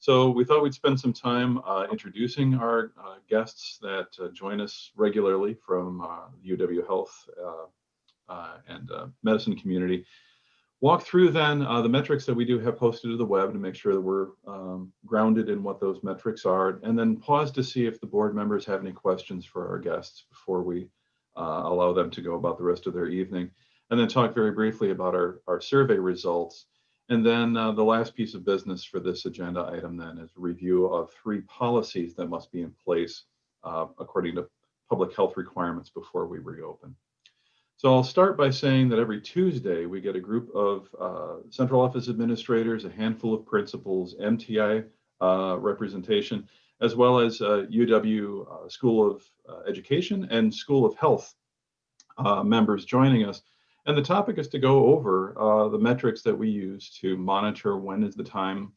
So we thought we'd spend some time introducing our guests that join us regularly from the UW Health and medicine community. Walk through then the metrics that we do have posted to the web to make sure that we're grounded in what those metrics are, and then pause to see if the board members have any questions for our guests before we allow them to go about the rest of their evening. And then talk very briefly about our survey results. And then the last piece of business for this agenda item then is a review of 3 policies that must be in place according to public health requirements before we reopen. So I'll start by saying that every Tuesday we get a group of central office administrators, a handful of principals, MTI representation, as well as UW School of Education and School of Health members joining us. And the topic is to go over the metrics that we use to monitor when is the time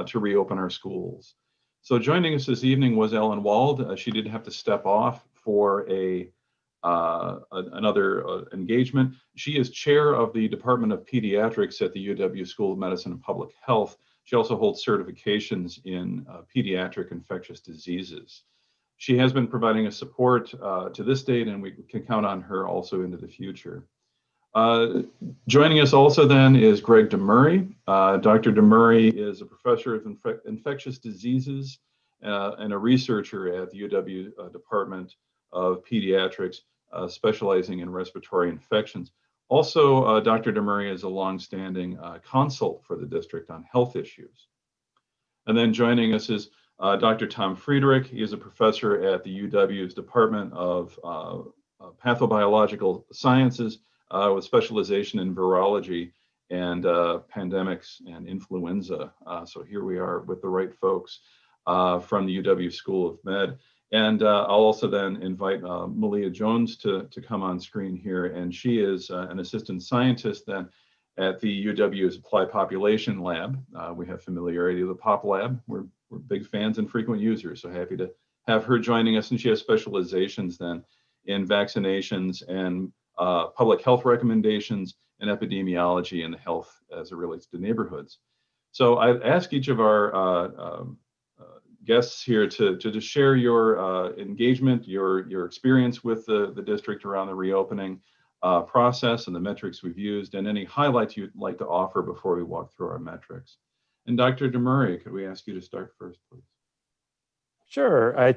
to reopen our schools. So joining us this evening was Ellen Wald. She did have to step off for another engagement. She is chair of the Department of Pediatrics at the UW School of Medicine and Public Health. She also holds certifications in pediatric infectious diseases. She has been providing us support to this date, and we can count on her also into the future. Joining us also then is Greg DeMurray. Dr. DeMurray is a professor of infectious diseases and a researcher at the UW Department of Pediatrics, specializing in respiratory infections. Also, Dr. DeMurray is a longstanding consult for the district on health issues. And then joining us is Dr. Tom Friedrich. He is a professor at the UW's Department of Pathobiological Sciences with specialization in virology and pandemics and influenza. So here we are with the right folks from the UW School of Med. And I'll also then invite Malia Jones to come on screen here. And she is an assistant scientist then at the UW's Applied Population Lab. We have familiarity with the Pop Lab. We're big fans and frequent users, so happy to have her joining us. And she has specializations then in vaccinations and public health recommendations and epidemiology and health as it relates to neighborhoods. So I ask each of our guests here to just share your engagement, your experience with the district around the reopening process and the metrics we've used, and any highlights you'd like to offer before we walk through our metrics. And Dr. DeMurray, could we ask you to start first, please? Sure.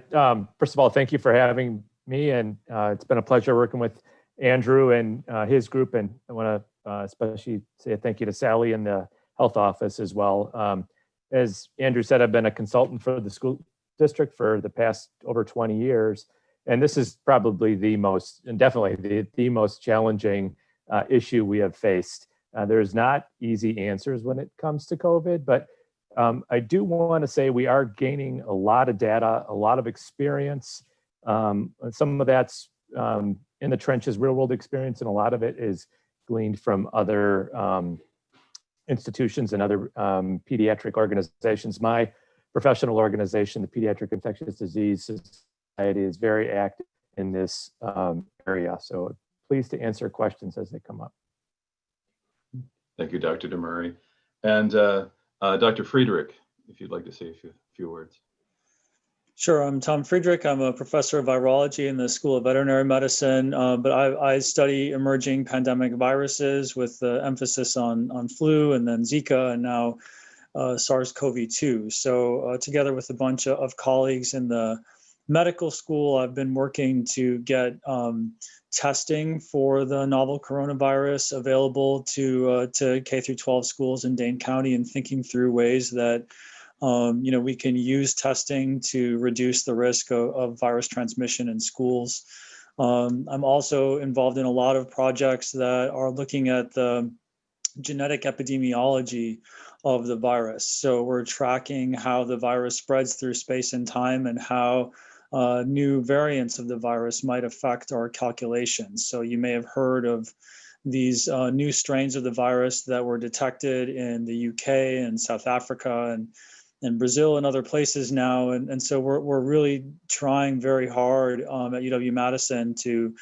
First of all, thank you for having me, and it's been a pleasure working with Andrew and his group, and I want to especially say a thank you to Sally in the health office as well. As Andrew said, I've been a consultant for the school district for the past over 20 years. And this is probably the most, and definitely the most challenging issue we have faced. There's not easy answers when it comes to COVID, but I do want to say we are gaining a lot of data, a lot of experience. Some of that's in the trenches, real world experience, and a lot of it is gleaned from other institutions and other pediatric organizations. My professional organization, the Pediatric Infectious Disease Society, is very active in this area. So pleased to answer questions as they come up. Thank you, Dr. DeMurray. And Dr. Friedrich, if you'd like to say a few words. Sure, I'm Tom Friedrich. I'm a professor of virology in the School of Veterinary Medicine, but I study emerging pandemic viruses with the emphasis on flu and then Zika and now SARS-CoV-2. So together with a bunch of colleagues in the medical school, I've been working to get testing for the novel coronavirus available to K through 12 schools in Dane County, and thinking through ways that we can use testing to reduce the risk of virus transmission in schools. I'm also involved in a lot of projects that are looking at the genetic epidemiology of the virus. So we're tracking how the virus spreads through space and time and how new variants of the virus might affect our calculations. So you may have heard of these new strains of the virus that were detected in the UK and South Africa and Brazil and other places now. And so we're really trying very hard at UW-Madison to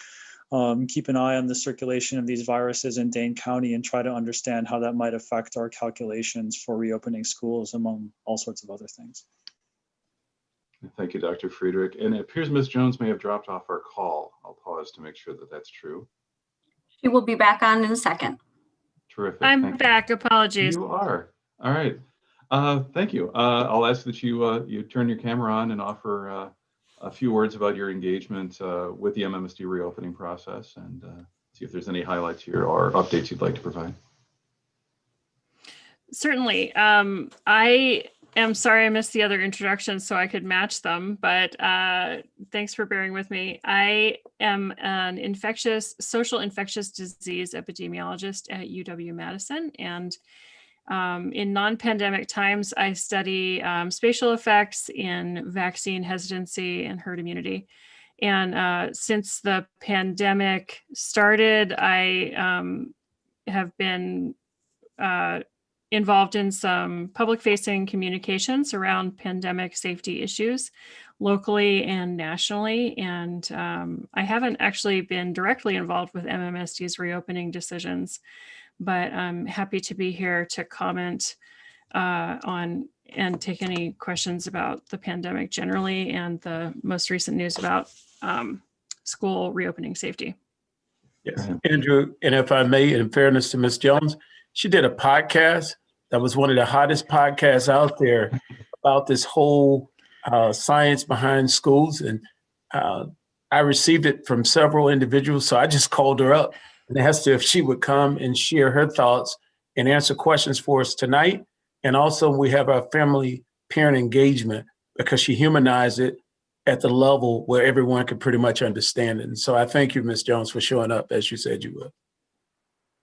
keep an eye on the circulation of these viruses in Dane County and try to understand how that might affect our calculations for reopening schools, among all sorts of other things. Thank you, Dr. Friedrich. And it appears Ms. Jones may have dropped off our call. I'll pause to make sure that that's true. She will be back on in a second. Terrific. I'm Thank back. Apologies. You are. All right. Thank you. I'll ask that you turn your camera on and offer a few words about your engagement with the MMSD reopening process, and see if there's any highlights here or updates you'd like to provide. Certainly. I am sorry I missed the other introductions so I could match them, but thanks for bearing with me. I am an social infectious disease epidemiologist at UW-Madison, and in non-pandemic times, I study spatial effects in vaccine hesitancy and herd immunity. And since the pandemic started, I have been involved in some public-facing communications around pandemic safety issues locally and nationally. And I haven't actually been directly involved with MMSD's reopening decisions, but I'm happy to be here to comment on and take any questions about the pandemic generally and the most recent news about school reopening safety. Yes, Andrew, and if I may, in fairness to Ms. Jones, she did a podcast that was one of the hottest podcasts out there about this whole science behind schools. And I received it from several individuals, so I just called her up and asked her if she would come and share her thoughts and answer questions for us tonight. And also we have our family parent engagement, because she humanized it at the level where everyone could pretty much understand it. And so I thank you, Ms. Jones, for showing up as you said you would.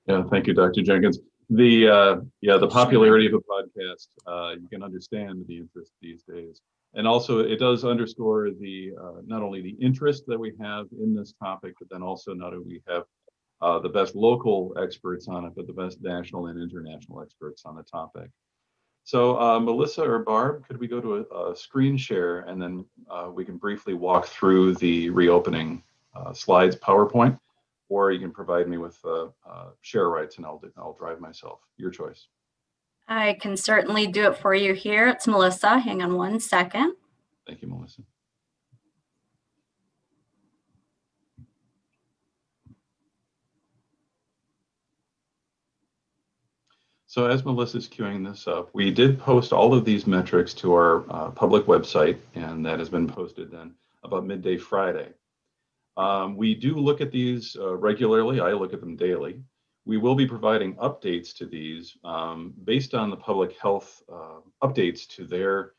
Yeah, thank you, Dr. Jenkins. The popularity of a podcast, you can understand the interest these days. And also it does underscore the not only the interest that we have in this topic, but then also not only we have the best local experts on it, but the best national and international experts on the topic. So Melissa or Barb, could we go to a screen share, and then we can briefly walk through the reopening slides PowerPoint, or you can provide me with share rights and I'll drive myself. Your choice. I can certainly do it for you here. It's Melissa. Hang on one second. Thank you, Melissa. So as Melissa's queuing this up, we did post all of these metrics to our public website, and that has been posted then about midday Friday. We do look at these regularly. I look at them daily. We will be providing updates to these based on the public health updates to their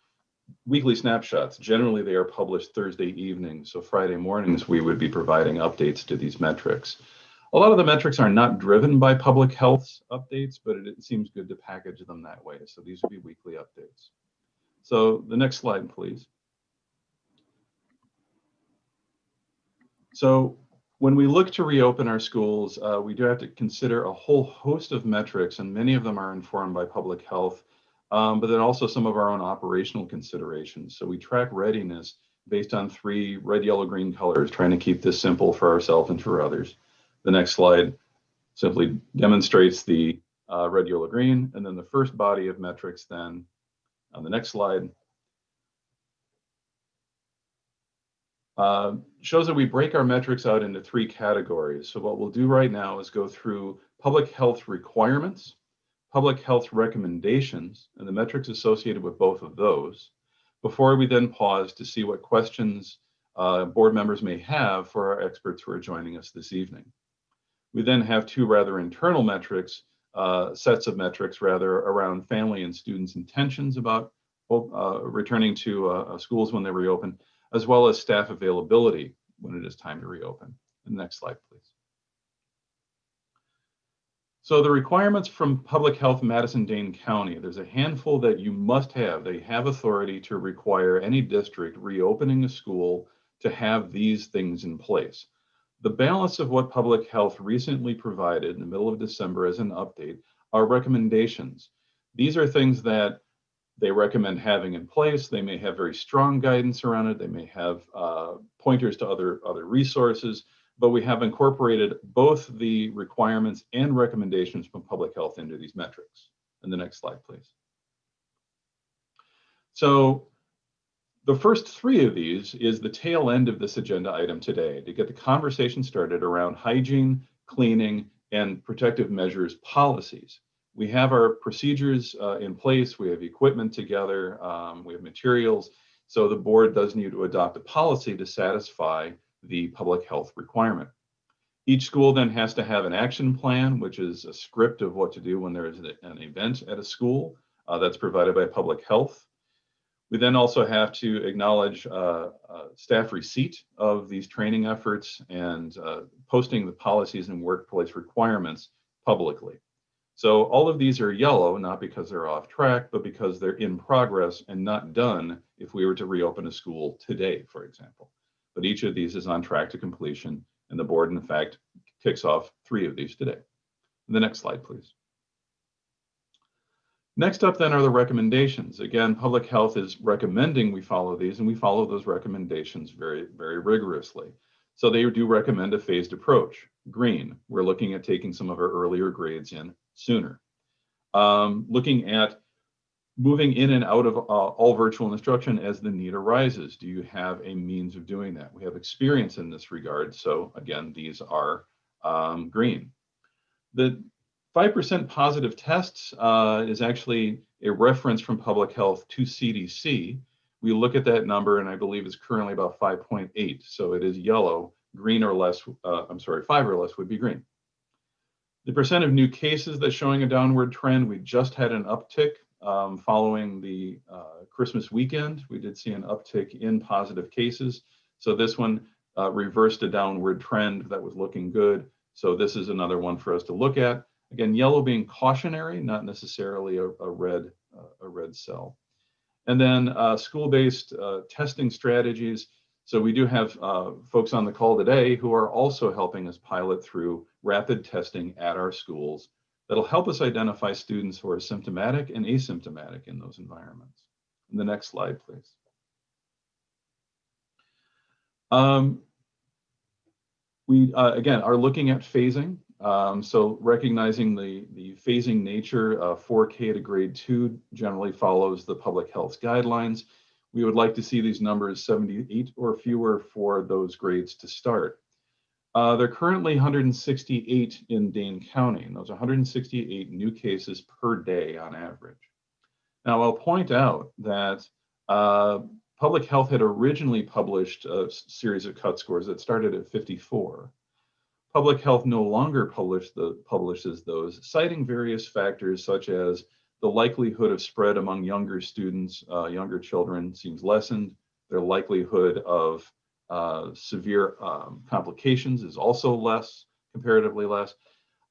weekly snapshots. Generally, they are published Thursday evenings. So Friday mornings, we would be providing updates to these metrics. A lot of the metrics are not driven by public health updates, but it seems good to package them that way. So these would be weekly updates. So the next slide, please. So when we look to reopen our schools, we do have to consider a whole host of metrics, and many of them are informed by public health, but then also some of our own operational considerations. So we track readiness based on 3 red, yellow, green colors, trying to keep this simple for ourselves and for others. The next slide simply demonstrates the red, yellow, green, and then the first body of metrics then on the next slide shows that we break our metrics out into 3 categories. So what we'll do right now is go through public health requirements, public health recommendations, and the metrics associated with both of those, before we then pause to see what questions board members may have for our experts who are joining us this evening. We then have 2 rather internal metrics, sets of metrics rather, around family and students' intentions about returning to schools when they reopen, as well as staff availability when it is time to reopen. The next slide, please. So the requirements from Public Health Madison-Dane County, there's a handful that you must have. They have authority to require any district reopening a school to have these things in place. The balance of what Public Health recently provided in the middle of December as an update are recommendations. These are things that they recommend having in place. They may have very strong guidance around it. They may have pointers to other resources, but we have incorporated both the requirements and recommendations from public health into these metrics. And the next slide, please. So the first three of these is the tail end of this agenda item today to get the conversation started around hygiene, cleaning, and protective measures policies. We have our procedures in place, we have equipment together, we have materials, so the board does need to adopt a policy to satisfy the public health requirement. Each school then has to have an action plan, which is a script of what to do when there is an event at a school that's provided by public health. We then also have to acknowledge staff receipt of these training efforts and posting the policies and workplace requirements publicly. So all of these are yellow, not because they're off track, but because they're in progress and not done if we were to reopen a school today, for example. But each of these is on track to completion, and the board, in fact, kicks off 3 of these today. The next slide, please. Next up then are the recommendations. Again, public health is recommending we follow these, and we follow those recommendations very, very rigorously. So they do recommend a phased approach. Green, we're looking at taking some of our earlier grades in sooner. Looking at moving in and out of all virtual instruction as the need arises. Do you have a means of doing that? We have experience in this regard. So again, these are green. The 5% positive tests is actually a reference from public health to CDC. We look at that number and I believe it's currently about 5.8. So it is yellow, green or less, 5 or less would be green. The percent of new cases that's showing a downward trend, we just had an uptick following the Christmas weekend. We did see an uptick in positive cases. So this one reversed a downward trend that was looking good. So this is another one for us to look at. Again, yellow being cautionary, not necessarily a red cell. And then school-based testing strategies. So we do have folks on the call today who are also helping us pilot through rapid testing at our schools that'll help us identify students who are symptomatic and asymptomatic in those environments. And the next slide, please. We, again, are looking at phasing. So recognizing the phasing nature, 4K to grade 2 generally follows the public health guidelines. We would like to see these numbers 78 or fewer for those grades to start. They're currently 168 in Dane County, and those are 168 new cases per day on average. Now, I'll point out that public health had originally published a series of cut scores that started at 54. Public health no longer publishes those, citing various factors such as the likelihood of spread among younger students, younger children seems lessened. Their likelihood of severe complications is also less, comparatively less.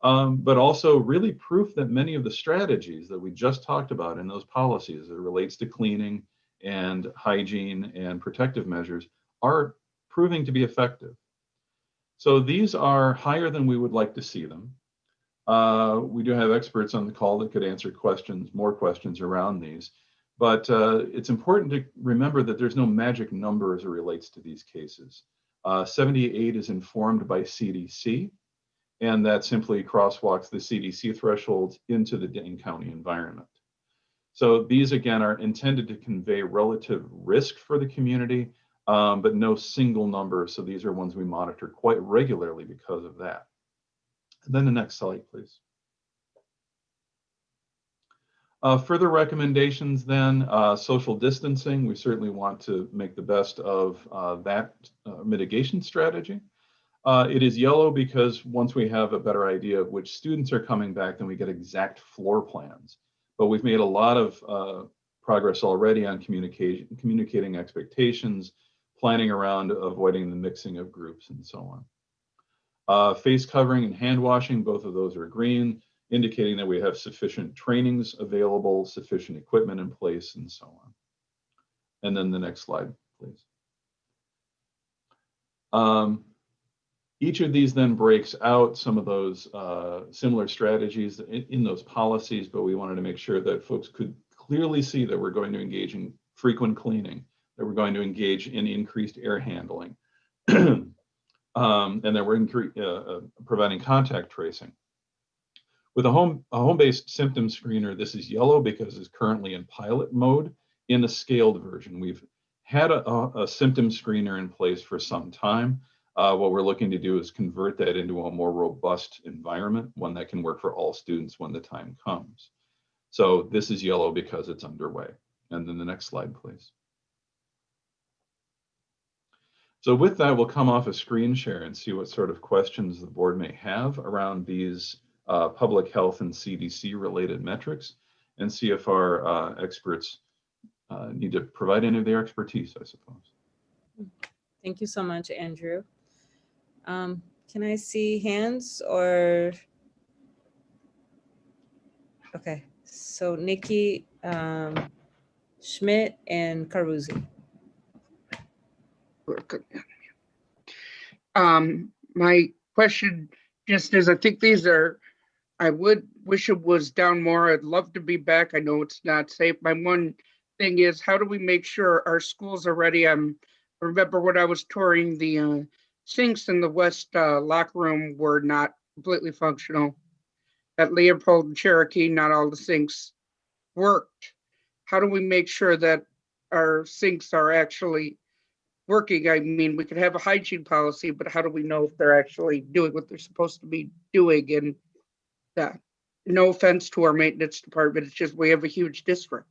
But also really proof that many of the strategies that we just talked about in those policies as it relates to cleaning and hygiene and protective measures are proving to be effective. So these are higher than we would like to see them. We do have experts on the call that could answer questions, more questions around these. But it's important to remember that there's no magic number as it relates to these cases. 78 is informed by CDC, and that simply crosswalks the CDC thresholds into the Dane County environment. So these, again, are intended to convey relative risk for the community, but no single number. So these are ones we monitor quite regularly because of that. And then the next slide, please. Further recommendations then, social distancing. We certainly want to make the best of that mitigation strategy. It is yellow because once we have a better idea of which students are coming back, then we get exact floor plans. But we've made a lot of progress already on communicating expectations, planning around avoiding the mixing of groups and so on. Face covering and hand washing, both of those are green, indicating that we have sufficient trainings available, sufficient equipment in place, and so on. And then the next slide, please. Each of these then breaks out some of those similar strategies in those policies, but we wanted to make sure that folks could clearly see that we're going to engage in frequent cleaning, that we're going to engage in increased air handling, and then we're providing contact tracing. With a home-based symptom screener, this is yellow because it's currently in pilot mode in a scaled version. We've had a symptom screener in place for some time. What we're looking to do is convert that into a more robust environment, one that can work for all students when the time comes. So this is yellow because it's underway. And then the next slide, please. So with that, we'll come off a screen share and see what sort of questions the board may have around these public health and CDC related metrics, and see if our experts need to provide any of their expertise, I suppose. Thank you so much, Andrew. Can I see hands or? Okay, so Nikki, Schmidt, and Caruzzi. My question just is, I think these are, I would wish it was down more. I'd love to be back. I know it's not safe. My one thing is, how do we make sure our schools are ready? I remember when I was touring, the sinks in the West locker room were not completely functional. At Leopold and Cherokee, not all the sinks worked. How do we make sure that our sinks are actually working? I mean, we could have a hygiene policy, but how do we know if they're actually doing what they're supposed to be doing? And no offense to our maintenance department, it's just we have a huge district.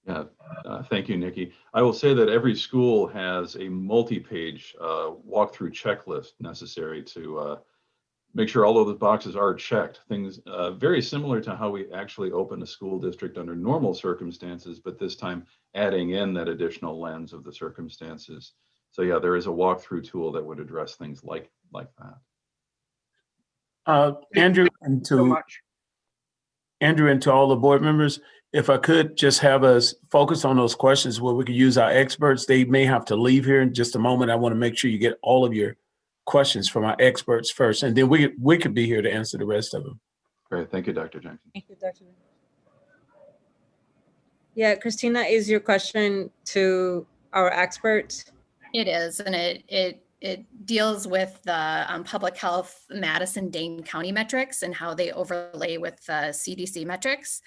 Yeah, thank you, Nikki. I will say that every school has a multi-page walkthrough checklist necessary to make sure all of the boxes are checked. Things very similar to how we actually open a school district under normal circumstances, but this time adding in that additional lens of the circumstances. So yeah, there is a walkthrough tool that would address things like that. Andrew, Thank you so much. Andrew, and to all the board members, if I could just have us focus on those questions where we could use our experts. They may have to leave here in just a moment. I want to make sure you get all of your questions from our experts first, and then we could be here to answer the rest of them. Great, thank you, Dr. Jenkins. Thank you, Dr. Yeah, Christina, is your question to our experts? It is, and it deals with the public health Madison-Dane County metrics and how they overlay with the CDC metrics.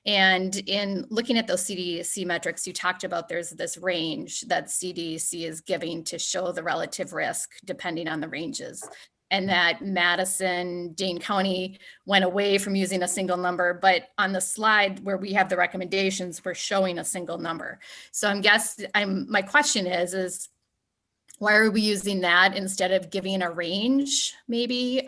And in looking at those CDC metrics, you talked about there's this range that CDC is giving to show the relative risk depending on the ranges. And that Madison-Dane County went away from using a single number, but on the slide where we have the recommendations, we're showing a single number. So my question is why are we using that instead of giving a range, maybe?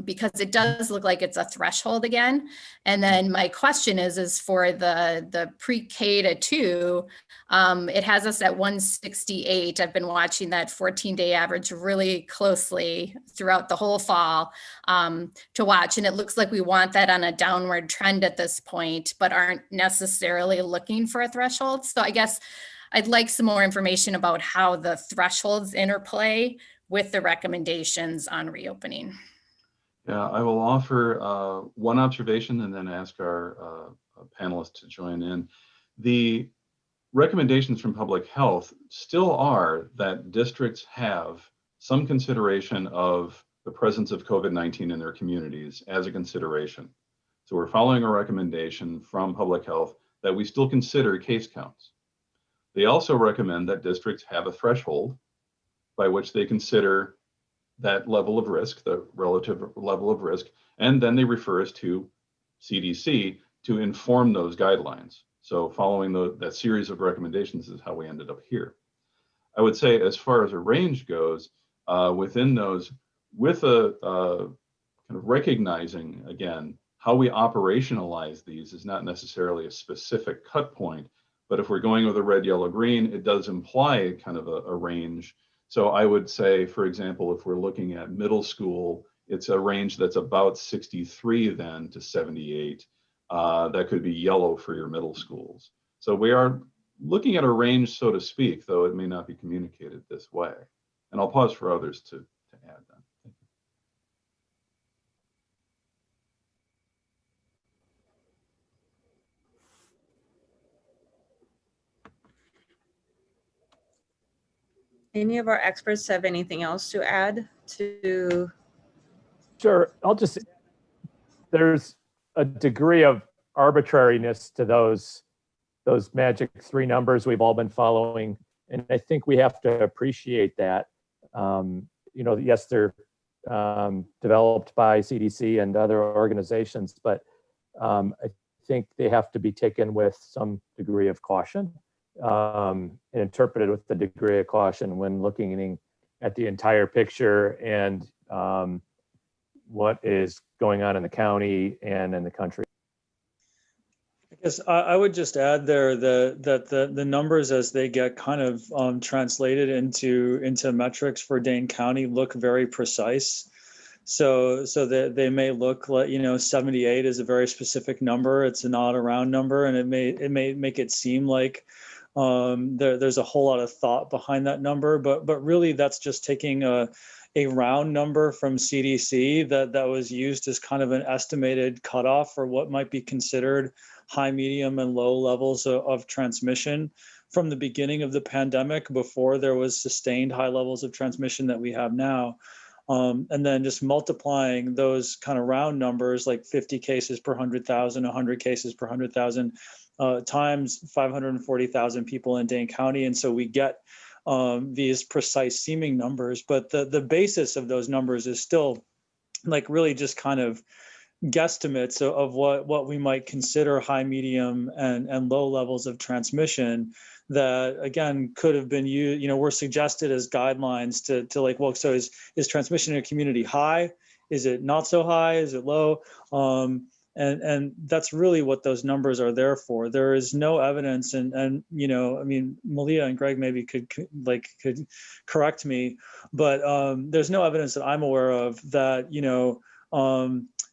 Because it does look like it's a threshold again. And then my question is for the pre-K to 2, it has us at 168. I've been watching that 14-day average really closely throughout the whole fall to watch. And it looks like we want that on a downward trend at this point, but aren't necessarily looking for a threshold. So I guess I'd like some more information about how the thresholds interplay with the recommendations on reopening. Yeah, I will offer one observation and then ask our panelists to join in. The recommendations from public health still are that districts have some consideration of the presence of COVID-19 in their communities as a consideration. So we're following a recommendation from public health that we still consider case counts. They also recommend that districts have a threshold by which they consider that level of risk, the relative level of risk, and then they refer us to CDC to inform those guidelines. So following that series of recommendations is how we ended up here. I would say as far as a range goes, within those, with a kind of recognizing, again, how we operationalize these is not necessarily a specific cut point, but if we're going with a red, yellow, green, it does imply kind of a range. So I would say, for example, if we're looking at middle school, it's a range that's about 63 then to 78. That could be yellow for your middle schools. So we are looking at a range, so to speak, though it may not be communicated this way. And I'll pause for others to add that. Any of our experts have anything else to add to? Sure, there's a degree of arbitrariness to those magic three numbers we've all been following. And I think we have to appreciate that. Yes, they're developed by CDC and other organizations, but I think they have to be taken with some degree of caution and interpreted with the degree of caution when looking at the entire picture and what is going on in the county and in the country. I guess I would just add there that the numbers as they get kind of translated into metrics for Dane County look very precise. So that they may look like, 78 is a very specific number. It's not a round number, and it may make it seem like there's a whole lot of thought behind that number, but really that's just taking a round number from CDC that was used as kind of an estimated cutoff for what might be considered high, medium, and low levels of transmission from the beginning of the pandemic, before there was sustained high levels of transmission that we have now. And then just multiplying those kind of round numbers, like 50 cases per 100,000, 100 cases per 100,000, times 540,000 people in Dane County. And so we get these precise seeming numbers, but the basis of those numbers is still like really just kind of guesstimates of what we might consider high, medium, and low levels of transmission that, again, could have been used, were suggested as guidelines to like, well, so is transmission in a community high? Is it not so high? Is it low? And that's really what those numbers are there for. There is no evidence, and Malia and Greg maybe could correct me, but there's no evidence that I'm aware of that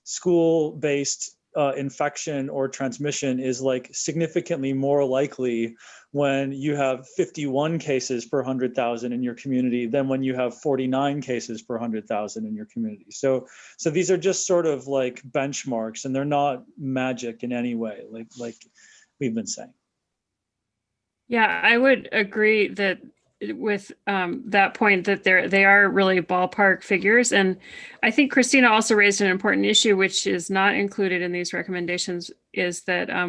school-based infection or transmission is like significantly more likely when you have 51 cases per 100,000 in your community than when you have 49 cases per 100,000 in your community. So these are just sort of like benchmarks, and they're not magic in any way, like we've been saying. Yeah, I would agree that with that point, that they are really ballpark figures. And I think Christina also raised an important issue, which is not included in these recommendations, is that I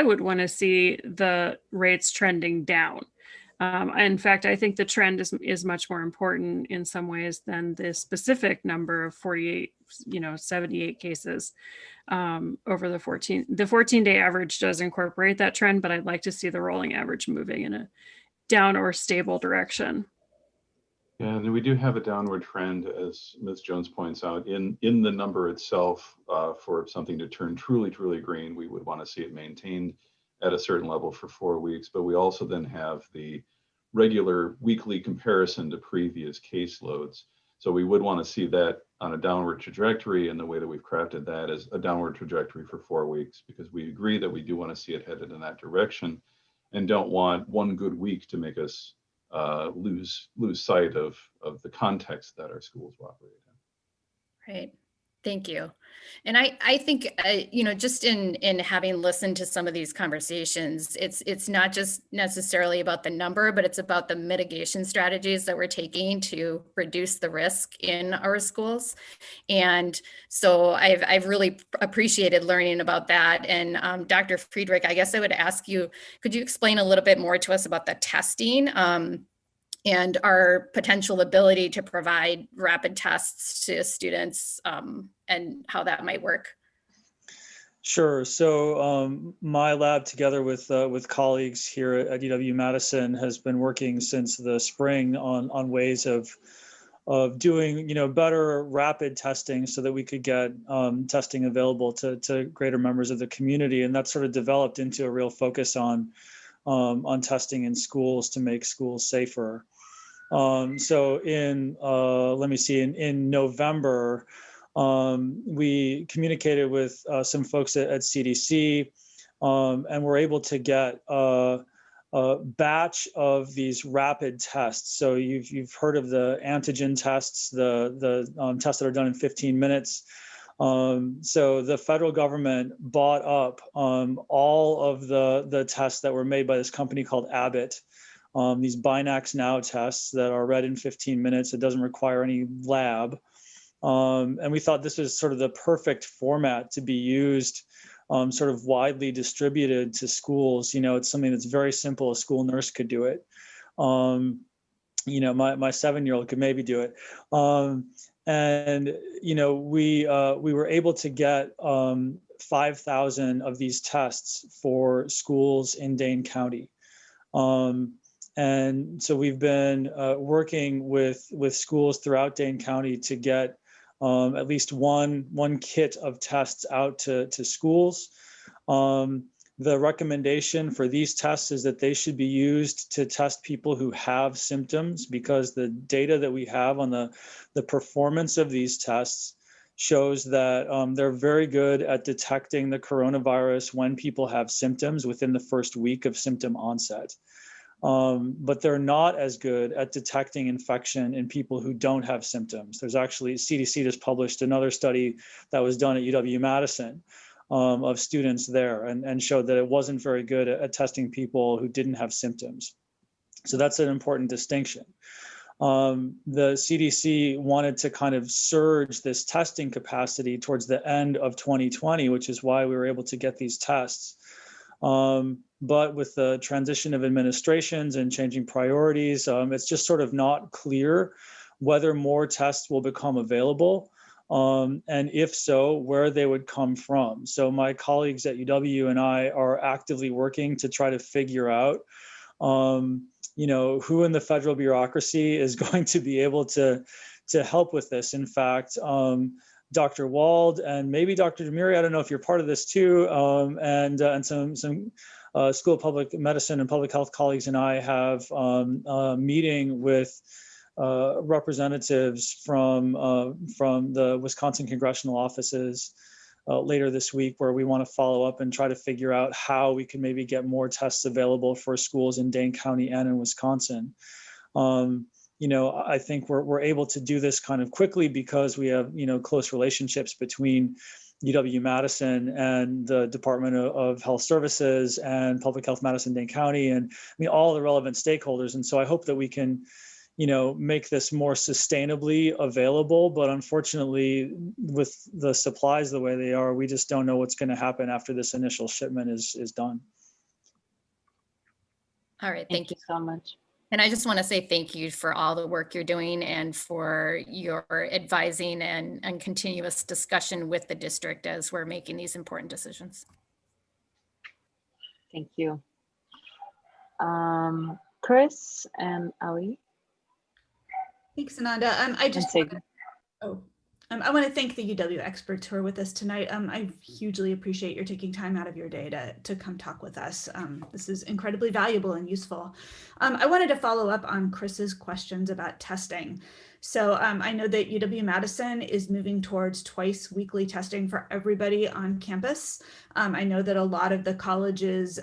would want to see the rates trending down. In fact, I think the trend is much more important in some ways than the specific number of 78 cases over the 14. The 14-day average does incorporate that trend, but I'd like to see the rolling average moving in a down or stable direction. Yeah, and we do have a downward trend, as Ms. Jones points out, in the number itself. For something to turn truly green, we would want to see it maintained at a certain level for 4 weeks. But we also then have the regular weekly comparison to previous caseloads. So we would want to see that on a downward trajectory, and the way that we've crafted that is a downward trajectory for 4 weeks, because we agree that we do want to see it headed in that direction, and don't want one good week to make us lose sight of the context that our schools operate in. Right. Thank you. And I think, just in having listened to some of these conversations, it's not just necessarily about the number, but it's about the mitigation strategies that we're taking to reduce the risk in our schools. And so I've really appreciated learning about that. And Dr. Friedrich, I guess I would ask you, could you explain a little bit more to us about the testing and our potential ability to provide rapid tests to students and how that might work? Sure. So my lab, together with colleagues here at UW-Madison, has been working since the spring on ways of doing better rapid testing so that we could get testing available to greater members of the community, and that sort of developed into a real focus on testing in schools to make schools safer. So in November, we communicated with some folks at CDC, and were able to get a batch of these rapid tests. So you've heard of the antigen tests, the tests that are done in 15 minutes. So the federal government bought up all of the tests that were made by this company called Abbott. these Binax Now tests that are read in 15 minutes. It doesn't require any lab. And we thought this was sort of the perfect format to be used sort of widely distributed to schools. It's something that's very simple. A school nurse could do it. My 7-year-old could maybe do it. We were able to get 5,000 of these tests for schools in Dane County. And so we've been working with schools throughout Dane County to get at least one kit of tests out to schools. The recommendation for these tests is that they should be used to test people who have symptoms, because the data that we have on the performance of these tests shows that they're very good at detecting the coronavirus when people have symptoms within the first week of symptom onset. But they're not as good at detecting infection in people who don't have symptoms. There's actually, CDC just published another study that was done at UW-Madison of students there and showed that it wasn't very good at testing people who didn't have symptoms. So that's an important distinction. The CDC wanted to kind of surge this testing capacity towards the end of 2020, which is why we were able to get these tests. But with the transition of administrations and changing priorities, it's just sort of not clear whether more tests will become available. And if so, where they would come from. So my colleagues at UW and I are actively working to try to figure out, who in the federal bureaucracy is going to be able to help with this. In fact, Dr. Wald and maybe Dr. Demiri, I don't know if you're part of this too, and some School of Public Medicine and Public Health colleagues and I have a meeting with representatives from the Wisconsin congressional offices later this week, where we want to follow up and try to figure out how we can maybe get more tests available for schools in Dane County and in Wisconsin. I think we're able to do this kind of quickly because we have, close relationships between UW-Madison and the Department of Health Services and Public Health Madison Dane County, and all the relevant stakeholders. And so I hope that we can make this more sustainably available. But unfortunately, with the supplies the way they are, we just don't know what's going to happen after this initial shipment is done. All right, thank you so much. And I just want to say thank you for all the work you're doing and for your advising and continuous discussion with the district as we're making these important decisions. Thank you. Chris and Ali. Thanks, Ananda. I want to thank the UW experts who are with us tonight. I hugely appreciate your taking time out of your day to come talk with us. This is incredibly valuable and useful. I wanted to follow up on Chris's questions about testing. So I know that UW-Madison is moving towards twice weekly testing for everybody on campus. I know that a lot of the colleges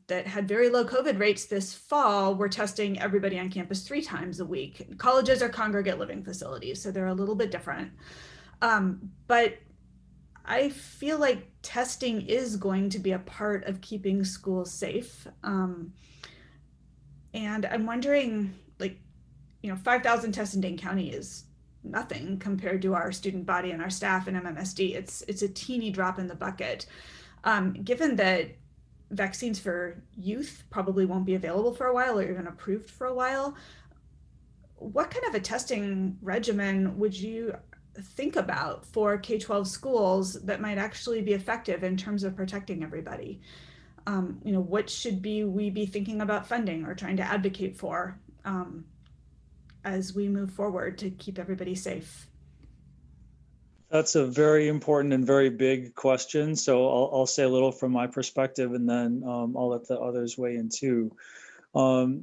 that had very low COVID rates this fall were testing everybody on campus 3 times a week. Colleges are congregate living facilities, so they're a little bit different. But I feel like testing is going to be a part of keeping schools safe. And I'm wondering, 5,000 tests in Dane County is nothing compared to our student body and our staff in MMSD. It's a teeny drop in the bucket. Given that vaccines for youth probably won't be available for a while or even approved for a while, what kind of a testing regimen would you think about for K-12 schools that might actually be effective in terms of protecting everybody? What should we be thinking about funding or trying to advocate for as we move forward to keep everybody safe? That's a very important and very big question. So I'll say a little from my perspective, and then I'll let the others weigh in too.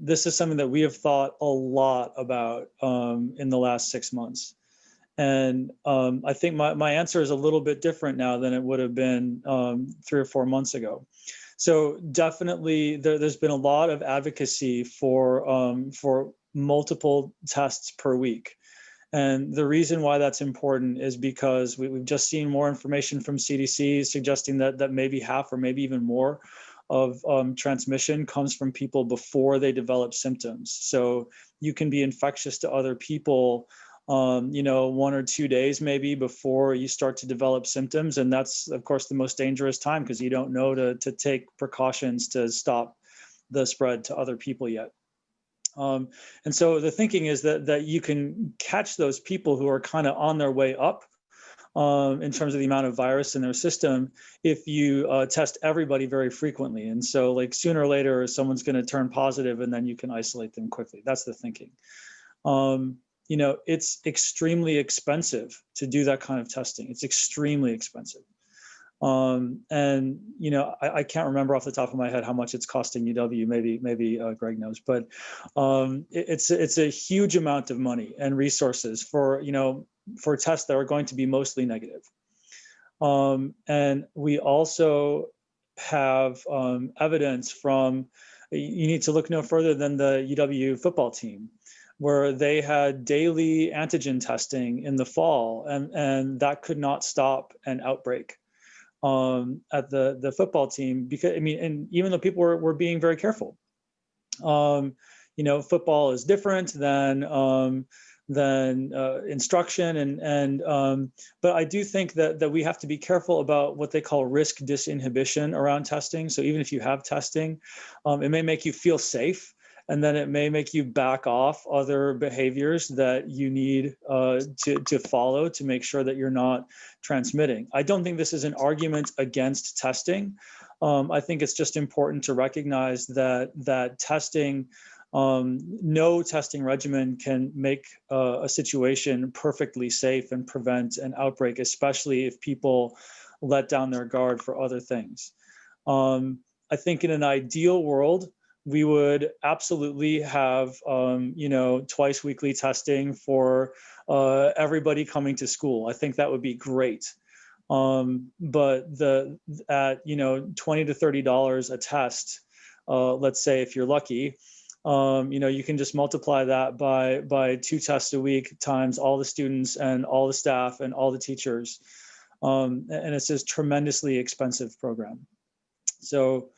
This is something that we have thought a lot about in the last 6 months. And I think my answer is a little bit different now than it would have been 3 or 4 months ago. So definitely there's been a lot of advocacy for multiple tests per week. And the reason why that's important is because we've just seen more information from CDC suggesting that maybe half or maybe even more transmission comes from people before they develop symptoms. So you can be infectious to other people, 1 or 2 days maybe before you start to develop symptoms. And that's, of course, the most dangerous time because you don't know to take precautions to stop the spread to other people yet. And so the thinking is that you can catch those people who are kind of on their way up in terms of the amount of virus in their system if you test everybody very frequently. And so like sooner or later, someone's going to turn positive and then you can isolate them quickly. That's the thinking. It's extremely expensive to do that kind of testing. It's extremely expensive. I can't remember off the top of my head how much it's costing UW. Maybe Greg knows, but it's a huge amount of money and resources for tests that are going to be mostly negative. And we also have evidence from, you need to look no further than the UW football team, where they had daily antigen testing in the fall, and that could not stop an outbreak at the football team, because and even though people were being very careful. Football is different than instruction, but I do think that we have to be careful about what they call risk disinhibition around testing. So even if you have testing, it may make you feel safe, and then it may make you back off other behaviors that you need to follow to make sure that you're not transmitting. I don't think this is an argument against testing. I think it's just important to recognize that testing, no testing regimen can make a situation perfectly safe and prevent an outbreak, especially if people let down their guard for other things. I think in an ideal world, we would absolutely have, twice weekly testing for everybody coming to school. I think that would be great. But at $20 to $30 a test, let's say if you're lucky, you can just multiply that by 2 tests a week times all the students and all the staff and all the teachers. And it's this tremendously expensive program. So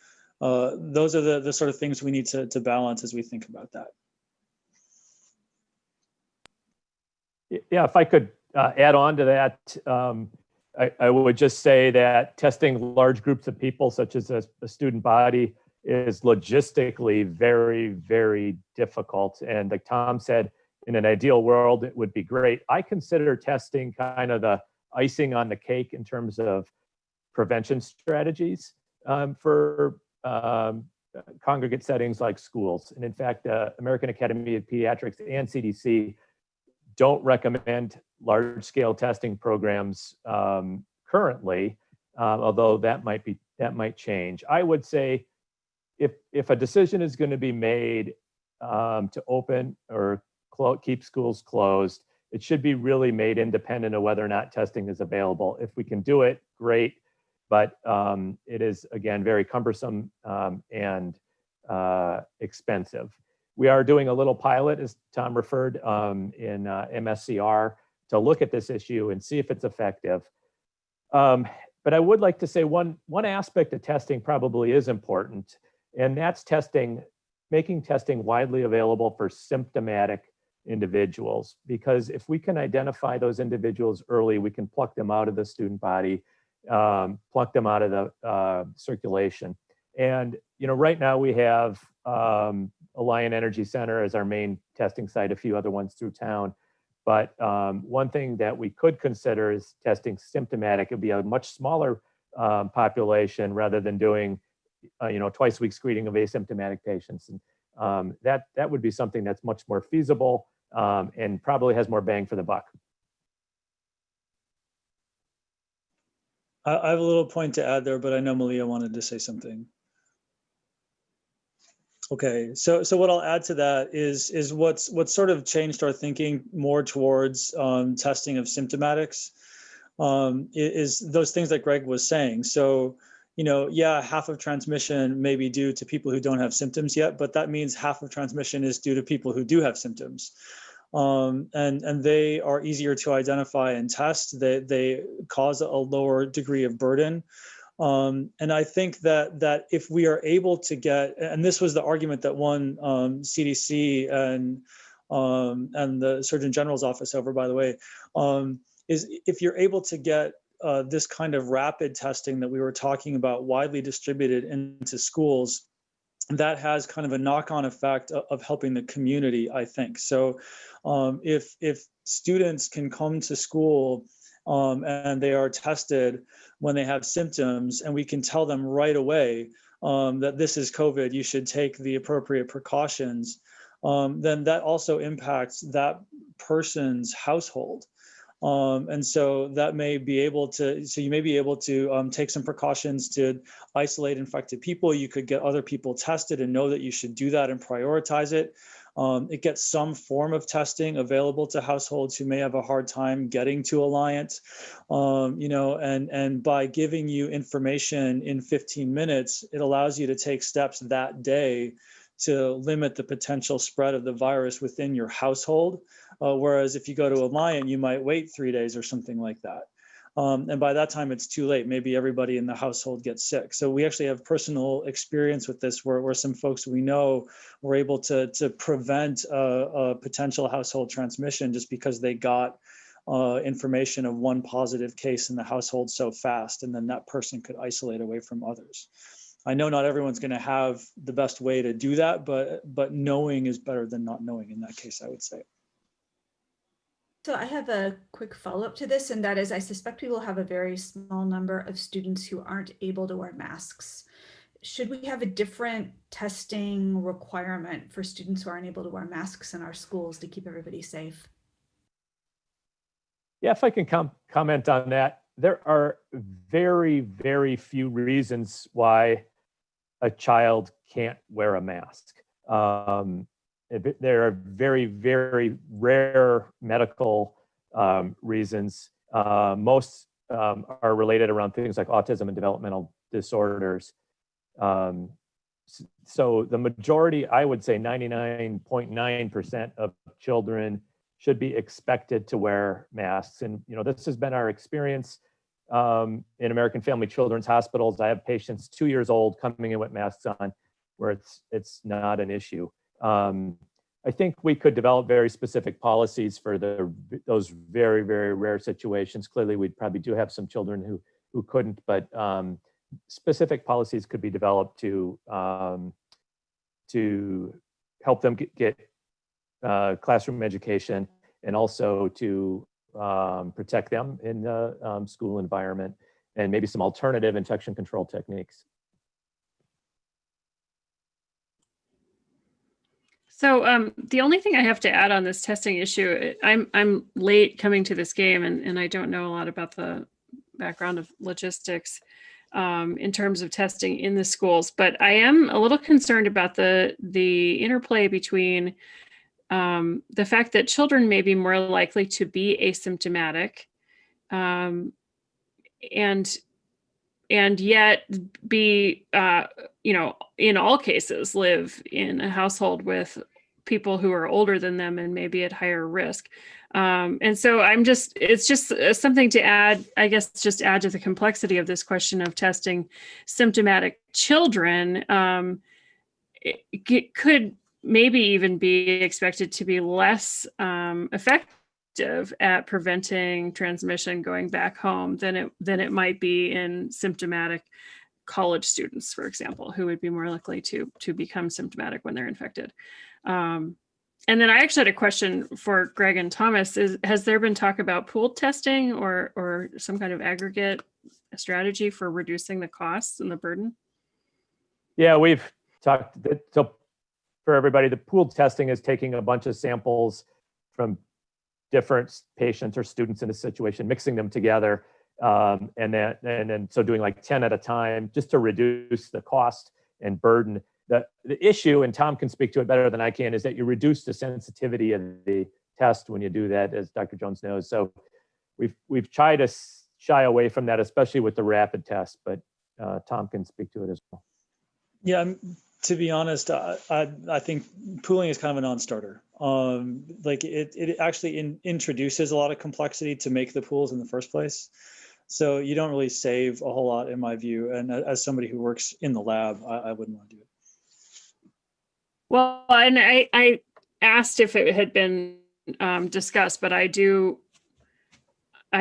those are the sort of things we need to balance as we think about that. Yeah, if I could add on to that, I would just say that testing large groups of people, such as a student body, is logistically very, very difficult. And like Tom said, in an ideal world, it would be great. I consider testing kind of the icing on the cake in terms of prevention strategies for congregate settings like schools. And in fact, American Academy of Pediatrics and CDC don't recommend large-scale testing programs currently, although that might change. I would say if a decision is going to be made to open or keep schools closed, it should be really made independent of whether or not testing is available. If we can do it, great. But it is, again, very cumbersome and expensive. We are doing a little pilot, as Tom referred, in MSCR to look at this issue and see if it's effective. But I would like to say one aspect of testing probably is important, and that's making testing widely available for symptomatic individuals. Because if we can identify those individuals early, we can pluck them out of the student body, pluck them out of the circulation. And right now we have Alliant Energy Center as our main testing site, a few other ones through town. But one thing that we could consider is testing symptomatic. It'd be a much smaller population rather than doing twice a week screening of asymptomatic patients. And that would be something that's much more feasible and probably has more bang for the buck. I have a little point to add there, but I know Malia wanted to say something. Okay, so what I'll add to that is what's sort of changed our thinking more towards testing of symptomatics is those things that Greg was saying. So, half of transmission may be due to people who don't have symptoms yet, but that means half of transmission is due to people who do have symptoms. And they are easier to identify and test. They cause a lower degree of burden. And I think that if we are able to get, and this was the argument that won CDC and the Surgeon General's office over, by the way, is if you're able to get this kind of rapid testing that we were talking about widely distributed into schools, that has kind of a knock-on effect of helping the community, I think. So if students can come to school and they are tested when they have symptoms, and we can tell them right away that this is COVID, you should take the appropriate precautions, then that also impacts that person's household. And so that may be able to, so you may be able to take some precautions to isolate infected people. You could get other people tested and know that you should do that and prioritize it. It gets some form of testing available to households who may have a hard time getting to Alliant, and by giving you information in 15 minutes, it allows you to take steps that day to limit the potential spread of the virus within your household. Whereas if you go to Alliant, you might wait 3 days or something like that. And by that time, it's too late. Maybe everybody in the household gets sick. So we actually have personal experience with this where some folks we know were able to prevent a potential household transmission just because they got information of one positive case in the household so fast, and then that person could isolate away from others. I know not everyone's going to have the best way to do that, but knowing is better than not knowing in that case, I would say. So I have a quick follow-up to this, and that is I suspect we will have a very small number of students who aren't able to wear masks. Should we have a different testing requirement for students who aren't able to wear masks in our schools to keep everybody safe? Yeah, if I can comment on that, there are very, very few reasons why a child can't wear a mask. There are very, very rare medical reasons. Most are related around things like autism and developmental disorders. So the majority, I would say 99.9% of children should be expected to wear masks. And this has been our experience in American Family Children's Hospitals. I have patients 2 years old coming in with masks on where it's not an issue. I think we could develop very specific policies for those very, very rare situations. Clearly, we probably do have some children who couldn't, but specific policies could be developed to help them get classroom education, and also to protect them in the school environment, and maybe some alternative infection control techniques. So the only thing I have to add on this testing issue, I'm late coming to this game, and I don't know a lot about the background of logistics in terms of testing in the schools, but I am a little concerned about the interplay between the fact that children may be more likely to be asymptomatic, and yet be, in all cases, live in a household with people who are older than them and maybe at higher risk. And so it's just something to add, I guess, just add to the complexity of this question of testing symptomatic children. It could maybe even be expected to be less effective at preventing transmission going back home than it might be in symptomatic college students, for example, who would be more likely to become symptomatic when they're infected. And then I actually had a question for Greg and Thomas. Has there been talk about pooled testing or some kind of aggregate strategy for reducing the costs and the burden? Yeah, we've talked. So for everybody, the pooled testing is taking a bunch of samples from different patients or students in a situation, mixing them together, and then doing like 10 at a time, just to reduce the cost and burden. The issue, and Tom can speak to it better than I can, is that you reduce the sensitivity of the test when you do that, as Dr. Jones knows. So we've tried to shy away from that, especially with the rapid test, but Tom can speak to it as well. Yeah, to be honest, I think pooling is kind of a non-starter. Like it actually introduces a lot of complexity to make the pools in the first place. So you don't really save a whole lot in my view. And as somebody who works in the lab, I wouldn't want to do it. Well, and I asked if it had been discussed, but I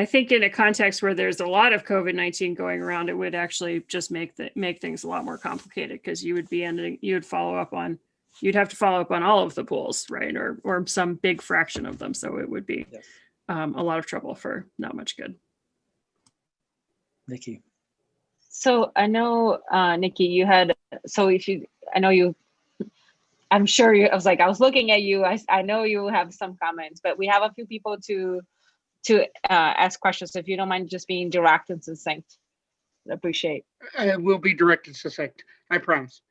think in a context where there's a lot of COVID-19 going around, it would actually just make things a lot more complicated, because you'd have to follow up on all of the pools, right? Or some big fraction of them. So it would be Yes. a lot of trouble for not much good. Nikki. So I know, Nikki, you had, so if you, I know you, I'm sure you, I was looking at you, I know you have some comments, but we have a few people to ask questions. So if you don't mind just being direct and succinct, I appreciate. I will be direct and succinct, I promise.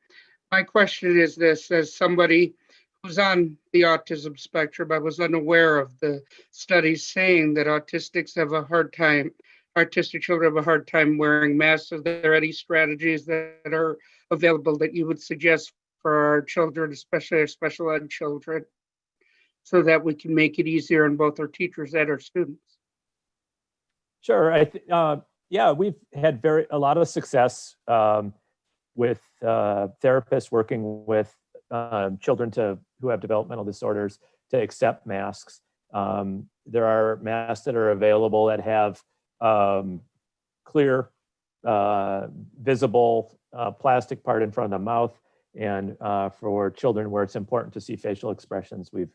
My question is this: as somebody who's on the autism spectrum, I was unaware of the studies saying that autistic children have a hard time wearing masks. Are there any strategies that are available that you would suggest for our children, especially our special ed children, so that we can make it easier on both our teachers and our students? Sure. Yeah, we've had a lot of success with therapists working with children who have developmental disorders to accept masks. There are masks that are available that have clear, visible plastic part in front of the mouth. And for children where it's important to see facial expressions, we've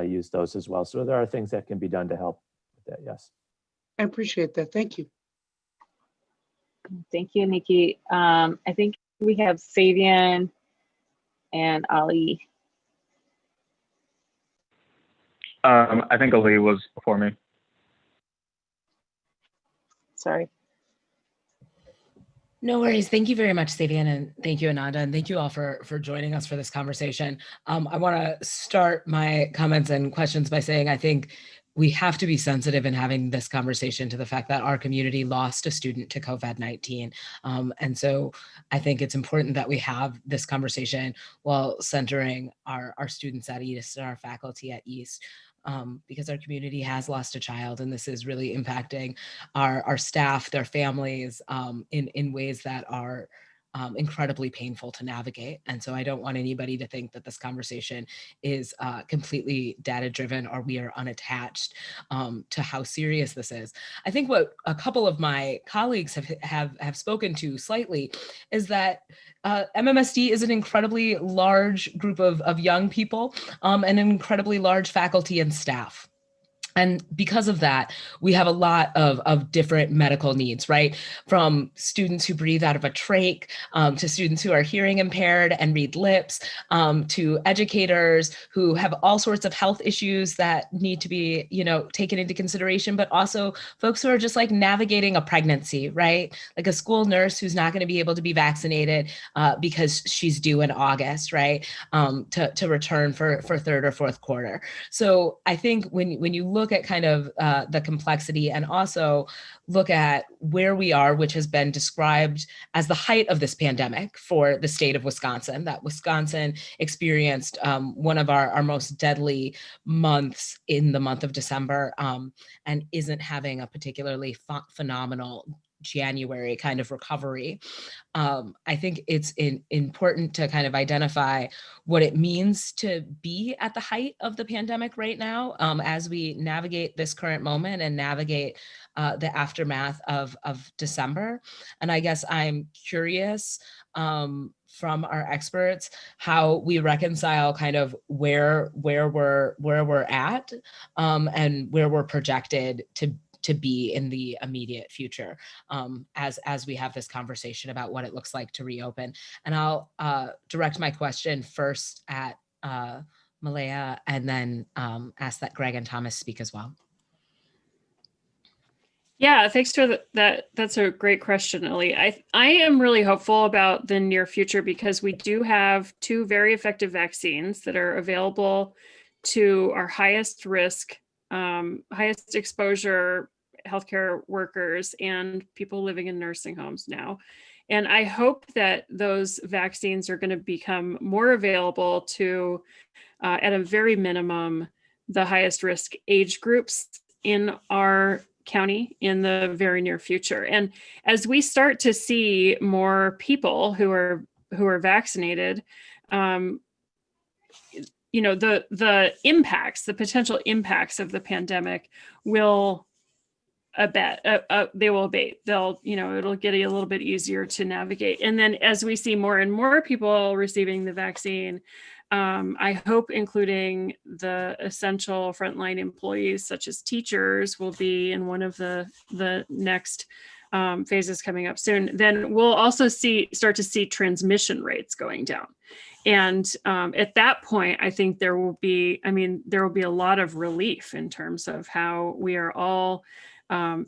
used those as well. So there are things that can be done to help with that, yes. I appreciate that. Thank you. Thank you, Nikki. I think we have Savian and Ali. I think Ali was before me. Sorry. No worries. Thank you very much, Savian, and thank you, Ananda, and thank you all for joining us for this conversation. I want to start my comments and questions by saying I think we have to be sensitive in having this conversation to the fact that our community lost a student to COVID-19. And so I think it's important that we have this conversation while centering our students at East and our faculty at East. Because our community has lost a child, and this is really impacting our staff, their families, in ways that are incredibly painful to navigate. And so I don't want anybody to think that this conversation is completely data driven or we are unattached to how serious this is. I think what a couple of my colleagues have spoken to slightly is that MMSD is an incredibly large group of young people and an incredibly large faculty and staff. And because of that, we have a lot of different medical needs, right? From students who breathe out of a trach, to students who are hearing impaired and read lips, to educators who have all sorts of health issues that need to be, taken into consideration, but also folks who are just like navigating a pregnancy, right? Like a school nurse who's not going to be able to be vaccinated because she's due in August, right? To return for third or fourth quarter. So I think when you look at kind of the complexity and also look at where we are, which has been described as the height of this pandemic for the state of Wisconsin, that Wisconsin experienced one of our most deadly months in the month of December and isn't having a particularly phenomenal January kind of recovery. I think it's important to kind of identify what it means to be at the height of the pandemic right now as we navigate this current moment and navigate the aftermath of December. And I guess I'm curious from our experts how we reconcile kind of where we're at and where we're projected to be in the immediate future as we have this conversation about what it looks like to reopen. And I'll direct my question first at Malaya and then ask that Greg and Thomas speak as well. Yeah, thanks for that. That's a great question, Ali. I am really hopeful about the near future because we do have 2 very effective vaccines that are available to our highest risk, highest exposure healthcare workers and people living in nursing homes now. And I hope that those vaccines are going to become more available to, at a very minimum, the highest risk age groups in our county in the very near future. And as we start to see more people who are vaccinated, the impacts, the potential impacts of the pandemic will they will abate. It'll get a little bit easier to navigate. And then as we see more and more people receiving the vaccine, I hope including the essential frontline employees such as teachers will be in one of the next phases coming up soon. Then we'll also start to see transmission rates going down. And at that point, I think there will be a lot of relief in terms of how we are all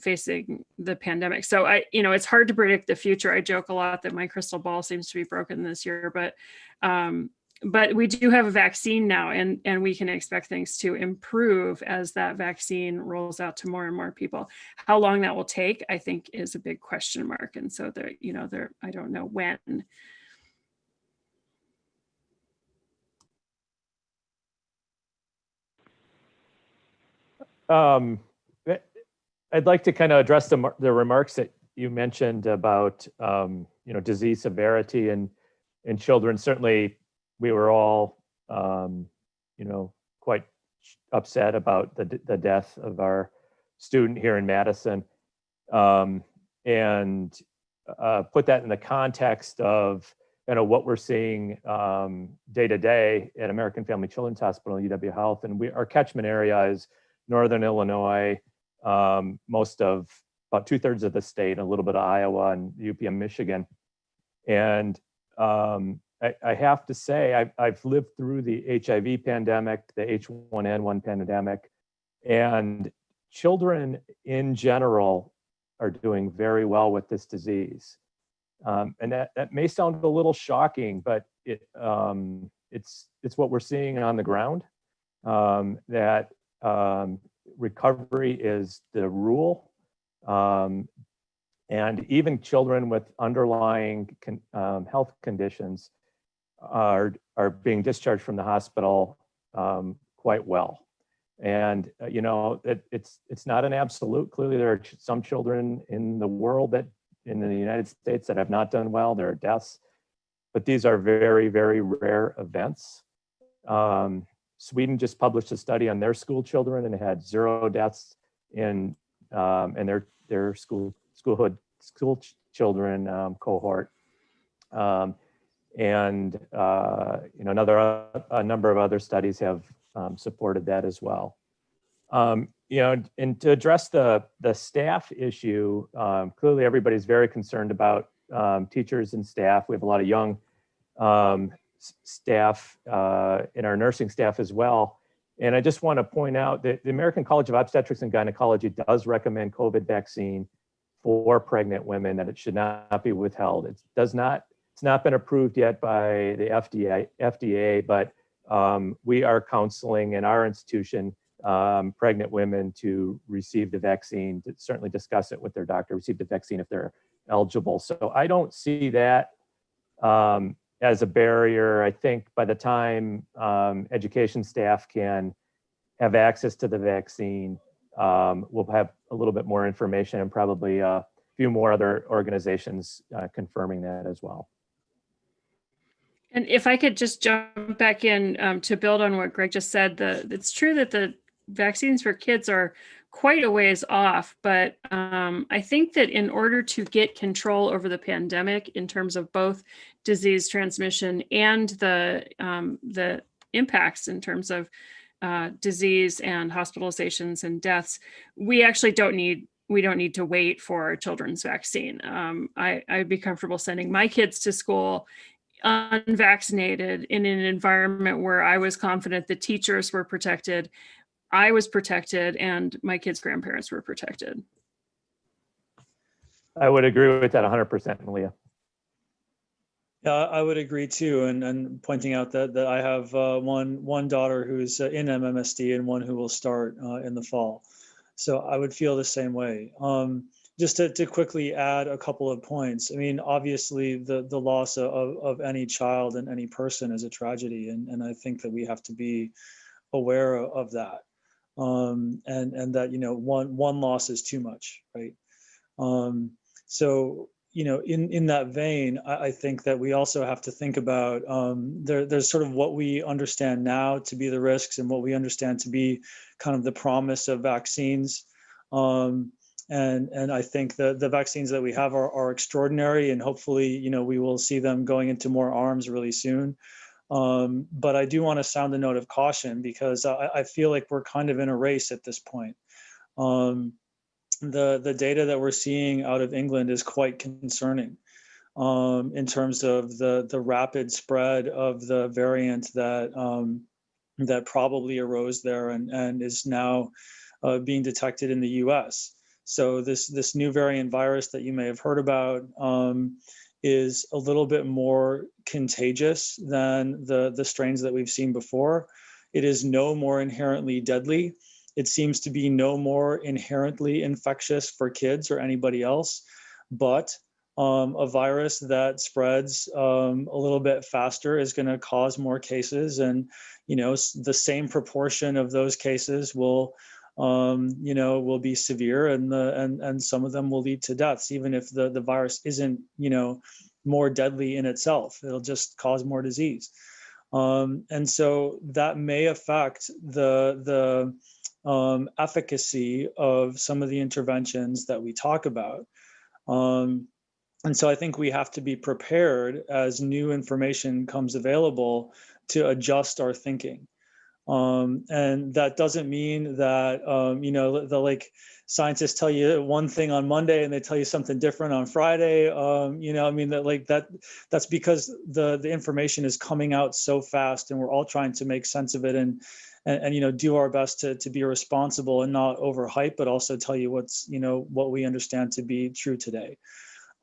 facing the pandemic. So it's hard to predict the future. I joke a lot that my crystal ball seems to be broken this year, but we do have a vaccine now, and we can expect things to improve as that vaccine rolls out to more and more people. How long that will take, I think, is a big question mark. And so I don't know when. I'd like to kind of address the remarks that you mentioned about disease severity in children. Certainly, we were all quite upset about the death of our student here in Madison, and put that in the context of what we're seeing day to day at American Family Children's Hospital, UW Health, and our catchment area is Northern Illinois. Most of about 2/3 of the state, a little bit of Iowa and UPM, Michigan. And I have to say, I've lived through the HIV pandemic, the H1N1 pandemic, and children in general are doing very well with this disease. And that may sound a little shocking, but it's what we're seeing on the ground, that recovery is the rule. And even children with underlying health conditions are being discharged from the hospital quite well. And it's not an absolute. Clearly, there are some children in the world in the United States that have not done well. There are deaths, but these are very, very rare events. Sweden just published a study on their school children and had 0 deaths in their school children cohort, and a number of other studies have supported that as well. And to address the staff issue, clearly everybody's very concerned about teachers and staff. We have a lot of young staff in our nursing staff as well. And I just want to point out that the American College of Obstetrics and Gynecology does recommend COVID vaccine for pregnant women, that it should not be withheld. It's not been approved yet by the FDA, but we are counseling in our institution pregnant women to receive the vaccine, to certainly discuss it with their doctor, receive the vaccine if they're eligible. So I don't see that as a barrier. I think by the time education staff can have access to the vaccine, we'll have a little bit more information, and probably a few more other organizations confirming that as well. And if I could just jump back in to build on what Greg just said, it's true that the vaccines for kids are quite a ways off, but I think that in order to get control over the pandemic in terms of both disease transmission and the impacts in terms of disease and hospitalizations and deaths, we actually don't need to wait for a children's vaccine. I'd be comfortable sending my kids to school unvaccinated in an environment where I was confident the teachers were protected, I was protected, and my kids' grandparents were protected. I would agree with that 100%, Malia. Yeah, I would agree too, and pointing out that I have one daughter who's in MMSD and one who will start in the fall. So I would feel the same way. Just to quickly add a couple of points. I mean, obviously the loss of any child and any person is a tragedy, and I think that we have to be aware of that. and that, you know, one loss is too much, right? So, you know, in that vein, I think that we also have to think about there's sort of what we understand now to be the risks and what we understand to be kind of the promise of vaccines. And I think the vaccines that we have are extraordinary, and hopefully, you know, we will see them going into more arms really soon. But I do want to sound a note of caution, because I feel like we're kind of in a race at this point. The data that we're seeing out of England is quite concerning in terms of the rapid spread of the variant that probably arose there and is now being detected in the US. So this new variant virus that you may have heard about is a little bit more contagious than the strains that we've seen before. It is no more inherently deadly. It seems to be no more inherently infectious for kids or anybody else, but a virus that spreads a little bit faster is going to cause more cases, and you know, the same proportion of those cases will you know, will be severe, and some of them will lead to deaths, even if the virus isn't, you know, more deadly in itself. It'll just cause more disease. And so that may affect the efficacy of some of the interventions that we talk about. And so I think we have to be prepared as new information comes available to adjust our thinking. And that doesn't mean that, you know, the like scientists tell you one thing on Monday and they tell you something different on Friday. You know, I mean, that's because the information is coming out so fast, and we're all trying to make sense of it and you know, do our best to be responsible and not overhype, but also tell you what's, you know, what we understand to be true today.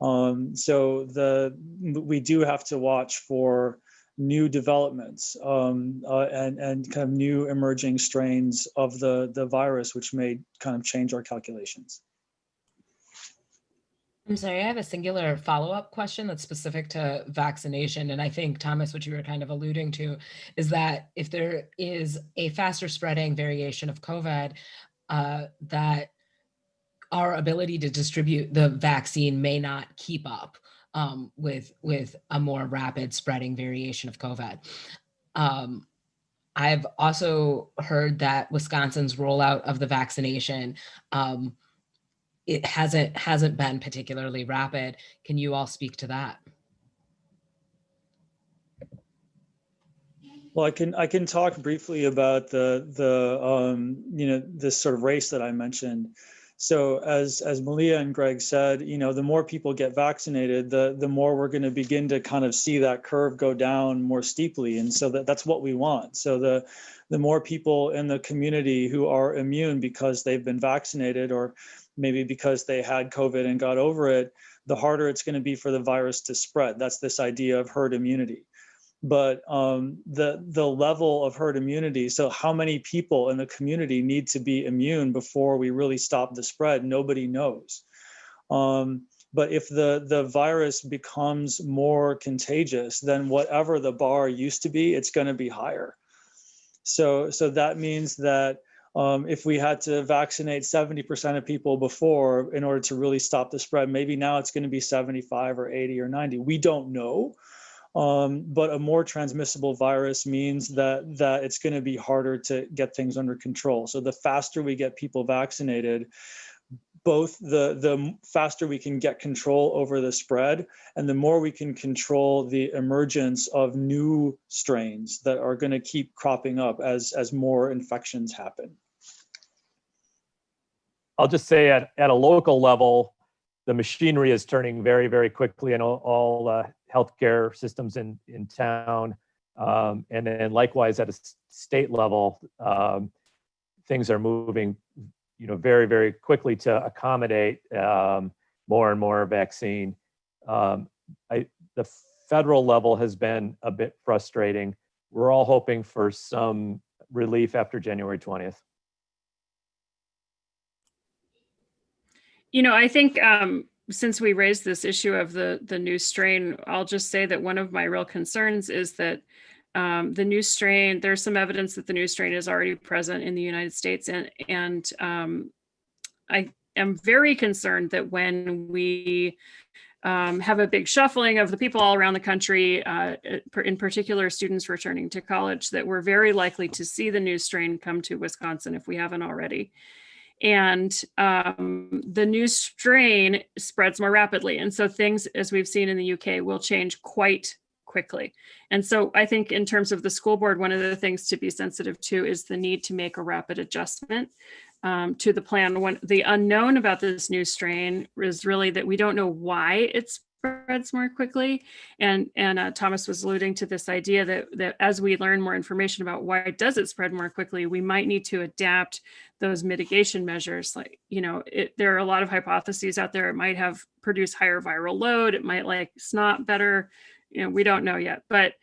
So we do have to watch for new developments and kind of new emerging strains of the virus, which may kind of change our calculations. I'm sorry, I have a singular follow-up question that's specific to vaccination. And I think, Thomas, what you were kind of alluding to is that if there is a faster spreading variation of COVID, that our ability to distribute the vaccine may not keep up with a more rapid spreading variation of COVID. I've also heard that Wisconsin's rollout of the vaccination, it hasn't been particularly rapid. Can you all speak to that? Well, I can talk briefly about the you know, this sort of race that I mentioned. So as Malia and Greg said, you know, the more people get vaccinated, the more we're going to begin to kind of see that curve go down more steeply, and so that's what we want. So the more people in the community who are immune because they've been vaccinated, or maybe because they had COVID and got over it, the harder it's going to be for the virus to spread. That's this idea of herd immunity. But the level of herd immunity, so how many people in the community need to be immune before we really stop the spread, nobody knows. But if the virus becomes more contagious, then whatever the bar used to be, it's going to be higher. So that means that if we had to vaccinate 70% of people before in order to really stop the spread, maybe now it's going to be 75 or 80 or 90. We don't know. But a more transmissible virus means that it's going to be harder to get things under control. So the faster we get people vaccinated, both the faster we can get control over the spread, and the more we can control the emergence of new strains that are going to keep cropping up as more infections happen. I'll just say at a local level, the machinery is turning very, very quickly in all healthcare systems in town. And then likewise at a state level, things are moving, you know, very, very quickly to accommodate more and more vaccine. The federal level has been a bit frustrating. We're all hoping for some relief after January 20th. You know, I think since we raised this issue of the new strain, I'll just say that one of my real concerns is that the new strain, there's some evidence that the new strain is already present in the United States. And I am very concerned that when we have a big shuffling of the people all around the country, in particular students returning to college, that we're very likely to see the new strain come to Wisconsin if we haven't already. And the new strain spreads more rapidly. And so things, as we've seen in the UK, will change quite quickly. And so I think in terms of the school board, one of the things to be sensitive to is the need to make a rapid adjustment to the plan. When the unknown about this new strain is really that we don't know why it spreads more quickly. And Thomas was alluding to this idea that as we learn more information about why does it spread more quickly, we might need to adapt those mitigation measures. Like, there are a lot of hypotheses out there. It might have produced higher viral load. It might like snot better. We don't know yet, but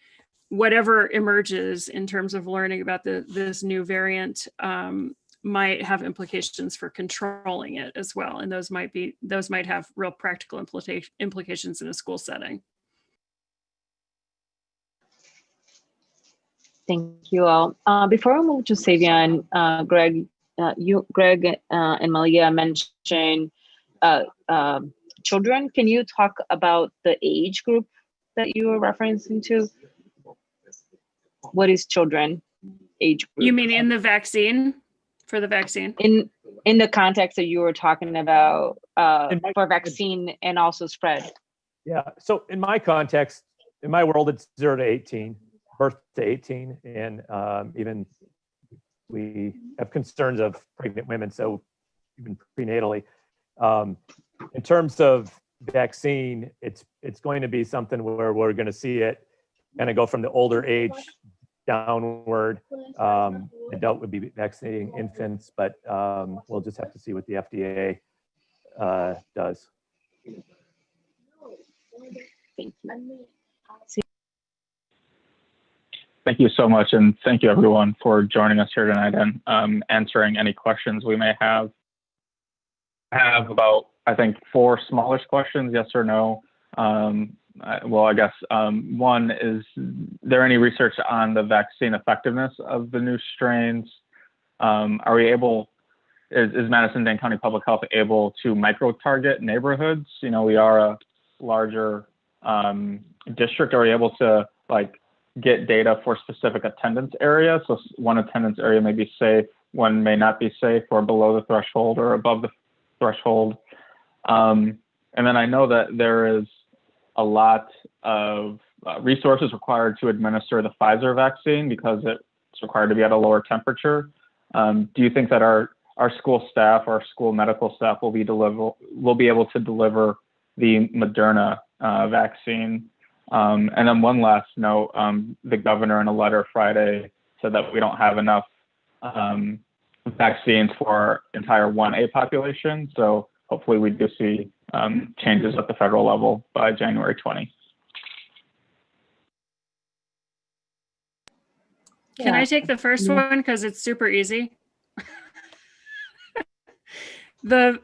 whatever emerges in terms of learning about this new variant might have implications for controlling it as well. And those might have real practical implications in a school setting. Thank you all. Before we move to Savion, Greg and Malia mentioned children. Can you talk about the age group that you were referencing to? What is children age group? You mean in the vaccine? For the vaccine? In the context that you were talking about for vaccine and also spread. Yeah, so in my context, in my world, it's 0 to 18, birth to 18. And even we have concerns of pregnant women, so even prenatally. In terms of vaccine, it's going to be something where we're going to see it kind of go from the older age downward. Adult would be vaccinating infants, but we'll just have to see what the FDA does. Thank you. Thank you so much, and thank you everyone for joining us here tonight and answering any questions we may have. I have about, I think, 4 smallish questions, yes or no. Well, I guess one is there any research on the vaccine effectiveness of the new strains? Are we able, is Madison-Dane County Public Health able to micro-target neighborhoods? We are a larger district. Are we able to get data for specific attendance areas? So one attendance area may be safe, one may not be safe, or below the threshold or above the threshold. And then I know that there is a lot of resources required to administer the Pfizer vaccine because it's required to be at a lower temperature. Do you think that our school staff, our school medical staff will be able to deliver the Moderna vaccine? And then one last note, the governor in a letter Friday said that we don't have enough vaccines for our entire 1A population. So hopefully we do see changes at the federal level by January 20. Can I take the first one because it's super easy? The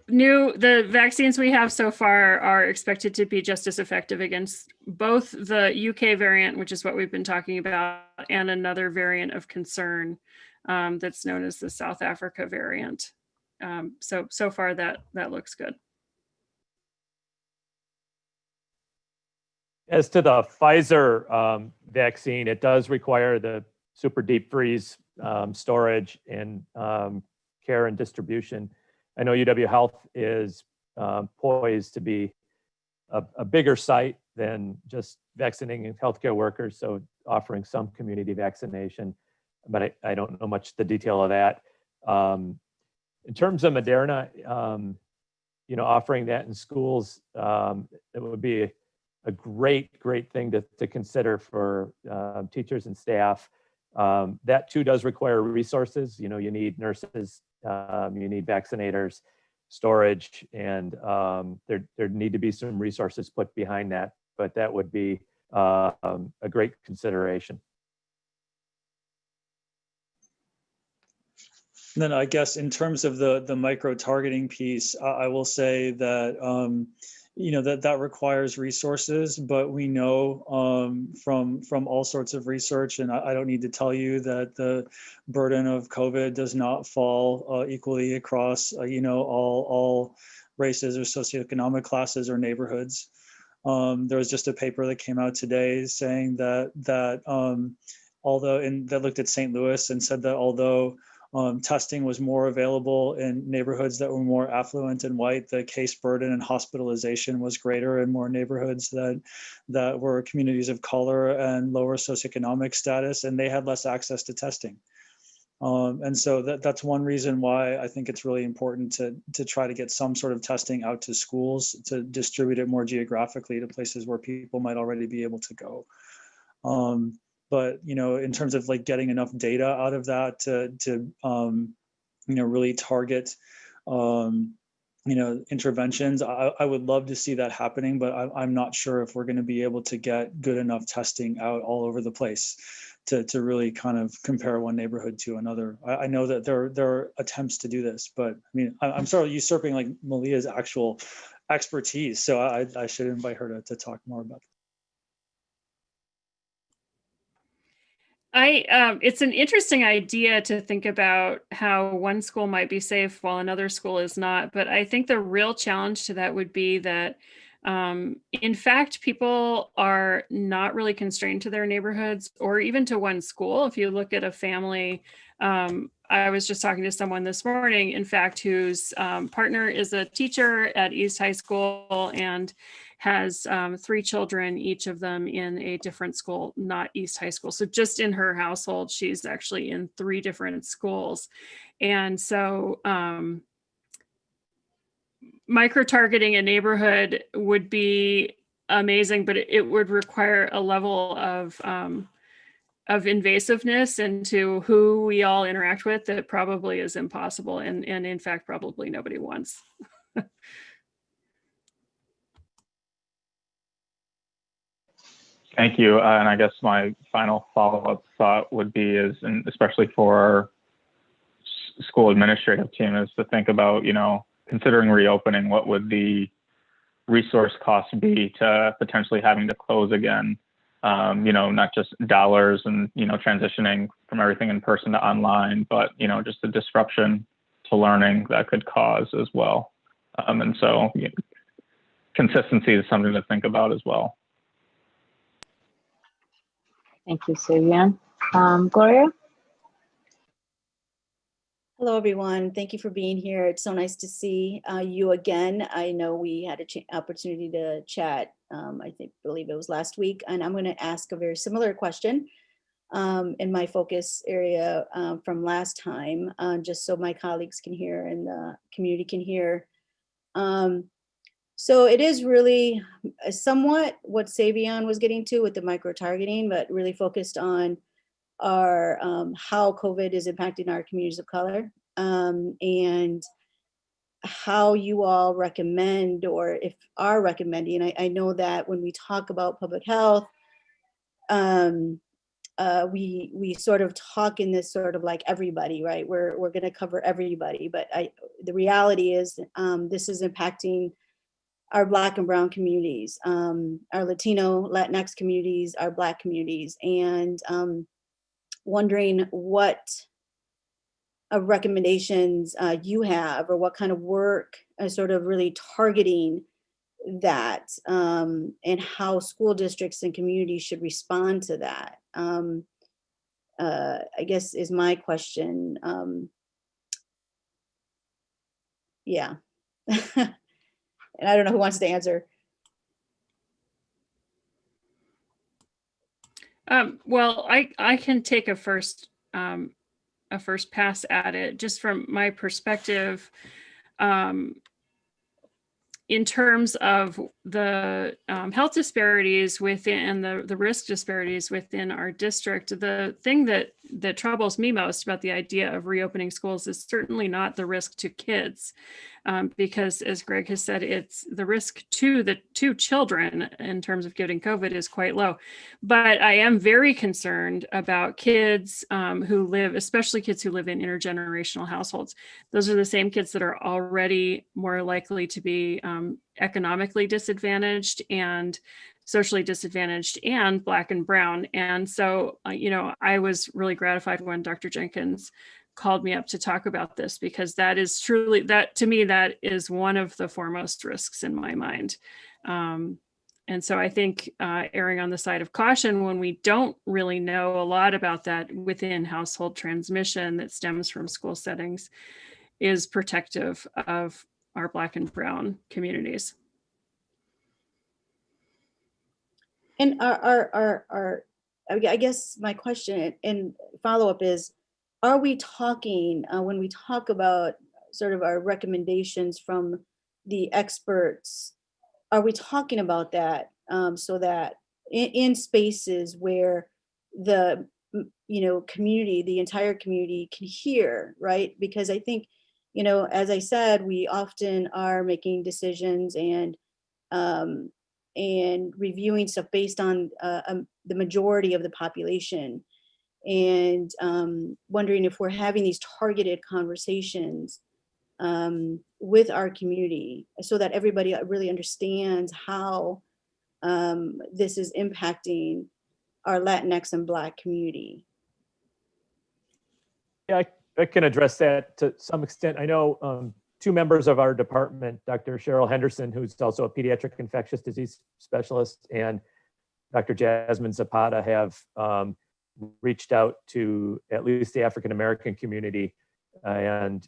vaccines we have so far are expected to be just as effective against both the UK variant, which is what we've been talking about, and another variant of concern that's known as the South Africa variant. So far that looks good. As to the Pfizer vaccine, it does require the super deep freeze storage and care and distribution. I know UW Health is poised to be a bigger site than just vaccinating healthcare workers, so offering some community vaccination, but I don't know much the detail of that. In terms of Moderna, offering that in schools, it would be a great thing to consider for teachers and staff. That too does require resources. You need nurses, you need vaccinators, storage, and there need to be some resources put behind that, but that would be a great consideration. And then I guess in terms of the micro-targeting piece, I will say that that requires resources, but we know from all sorts of research, and I don't need to tell you that the burden of COVID does not fall equally across all races or socioeconomic classes or neighborhoods. There was just a paper that came out today saying that that looked at St. Louis and said that although testing was more available in neighborhoods that were more affluent and white, the case burden and hospitalization was greater in more neighborhoods that were communities of color and lower socioeconomic status, and they had less access to testing. And so that's one reason why I think it's really important to try to get some sort of testing out to schools, to distribute it more geographically to places where people might already be able to go. But in terms of like getting enough data out of that to really target interventions, I would love to see that happening, but I'm not sure if we're going to be able to get good enough testing out all over the place to really kind of compare one neighborhood to another. I know that there are attempts to do this, but I mean, I'm sort of usurping like Malia's actual expertise, so I should invite her to talk more about that. It's an interesting idea to think about how one school might be safe while another school is not. But I think the real challenge to that would be that, in fact, people are not really constrained to their neighborhoods or even to one school. If you look at a family, I was just talking to someone this morning, in fact, whose partner is a teacher at East High School and has 3 children, each of them in a different school, not East High School. So just in her household, she's actually in 3 different schools. And so micro-targeting a neighborhood would be amazing, but it would require a level of invasiveness into who we all interact with that probably is impossible. And in fact, probably nobody wants. Thank you. And I guess my final follow-up thought would be and especially for our school administrative team, is to think about, considering reopening, what would the resource cost be to potentially having to close again? Not just dollars and, transitioning from everything in person to online, but, just the disruption to learning that could cause as well. And so consistency is something to think about as well. Thank you, Sylvian. Gloria? Hello, everyone. Thank you for being here. It's so nice to see you again. I know we had an opportunity to chat, believe it was last week, and I'm going to ask a very similar question in my focus area from last time, just so my colleagues can hear and the community can hear. So it is really somewhat what Savion was getting to with the micro-targeting, but really focused on our how COVID is impacting our communities of color, and how you all recommend, or if are recommending. I know that when we talk about public health, we sort of talk in this sort of like everybody, right? We're going to cover everybody, but the reality is this is impacting our Black and Brown communities, our Latino, Latinx communities, our Black communities, and wondering what recommendations you have, or what kind of work sort of really targeting that, and how school districts and communities should respond to that. I guess is my question. Yeah. And I don't know who wants to answer. Well, I can take a first pass at it, just from my perspective. In terms of the health disparities within, and the risk disparities within our district, the thing that that troubles me most about the idea of reopening schools is certainly not the risk to kids, because as Greg has said, it's the risk to the two children in terms of getting COVID is quite low. But I am very concerned about kids who live, especially kids who live in intergenerational households. Those are the same kids that are already more likely to be economically disadvantaged and socially disadvantaged and Black and brown. And so, I was really gratified when Dr. Jenkins called me up to talk about this, because that is truly, that to me, that is one of the foremost risks in my mind. And so I think erring on the side of caution when we don't really know a lot about that within household transmission that stems from school settings is protective of our Black and brown communities. And I guess my question and follow-up is, are we talking, when we talk about sort of our recommendations from the experts, are we talking about that so that in spaces where the, community, the entire community can hear, right? Because I think, as I said, we often are making decisions and reviewing stuff based on the majority of the population, and wondering if we're having these targeted conversations with our community so that everybody really understands how this is impacting our Latinx and Black community. Yeah, I can address that to some extent. I know two members of our department, Dr. Cheryl Henderson, who's also a pediatric infectious disease specialist, and Dr. Jasmine Zapata have reached out to at least the African-American community. And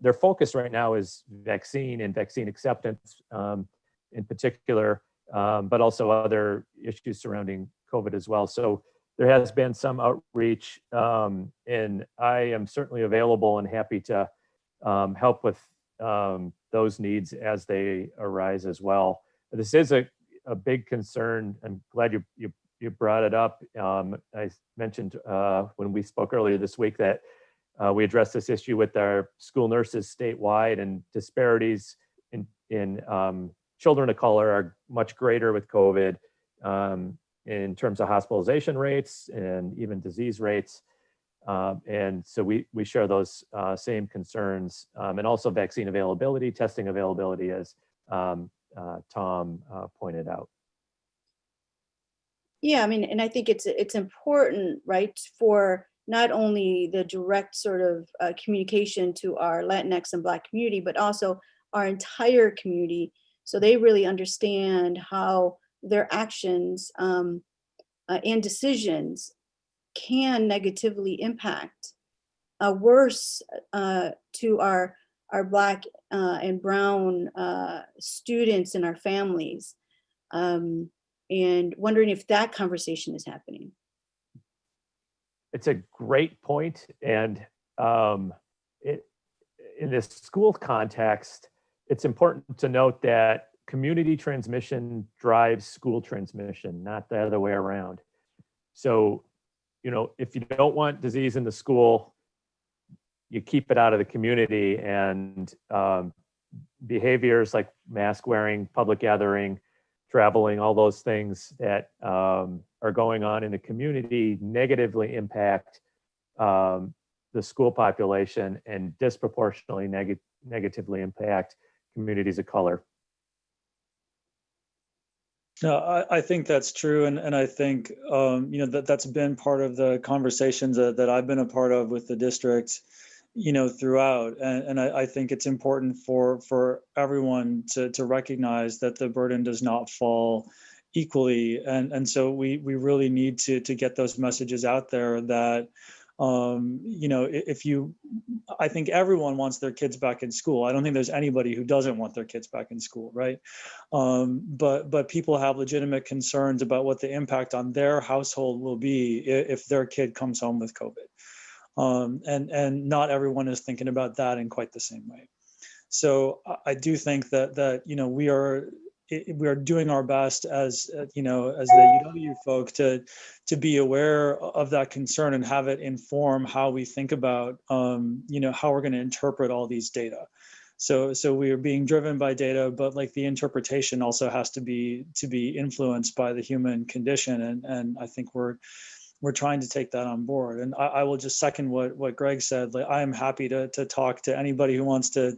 their focus right now is vaccine and vaccine acceptance in particular, but also other issues surrounding COVID as well. So there has been some outreach, and I am certainly available and happy to help with those needs as they arise as well. This is a big concern. I'm glad you brought it up. I mentioned when we spoke earlier this week that we addressed this issue with our school nurses statewide, and disparities in children of color are much greater with COVID in terms of hospitalization rates and even disease rates. And so we share those same concerns, and also vaccine availability, testing availability, as Tom pointed out. Yeah, I mean, and I think it's important, right, for not only the direct sort of communication to our Latinx and Black community, but also our entire community, so they really understand how their actions and decisions can negatively impact worse to our Black and brown students and our families, and wondering if that conversation is happening. It's a great point. And in this school context, it's important to note that community transmission drives school transmission, not the other way around. So, if you don't want disease in the school, you keep it out of the community, and behaviors like mask wearing, public gathering, traveling, all those things that are going on in the community negatively impact the school population and disproportionately negatively impact communities of color. No, I think that's true. And I think, that's been part of the conversations that I've been a part of with the district, throughout. And I think it's important for everyone to recognize that the burden does not fall equally. And so we really need to get those messages out there that, I think everyone wants their kids back in school. I don't think there's anybody who doesn't want their kids back in school, right? But people have legitimate concerns about what the impact on their household will be if their kid comes home with COVID. And not everyone is thinking about that in quite the same way. So I do think that we are we are doing our best as you know, as the UW folk to be aware of that concern and have it inform how we think about you know, how we're going to interpret all these data. So we are being driven by data, but like the interpretation also has to be influenced by the human condition, and I think we're trying to take that on board. And I will just second what Greg said. Like, I am happy to talk to anybody who wants to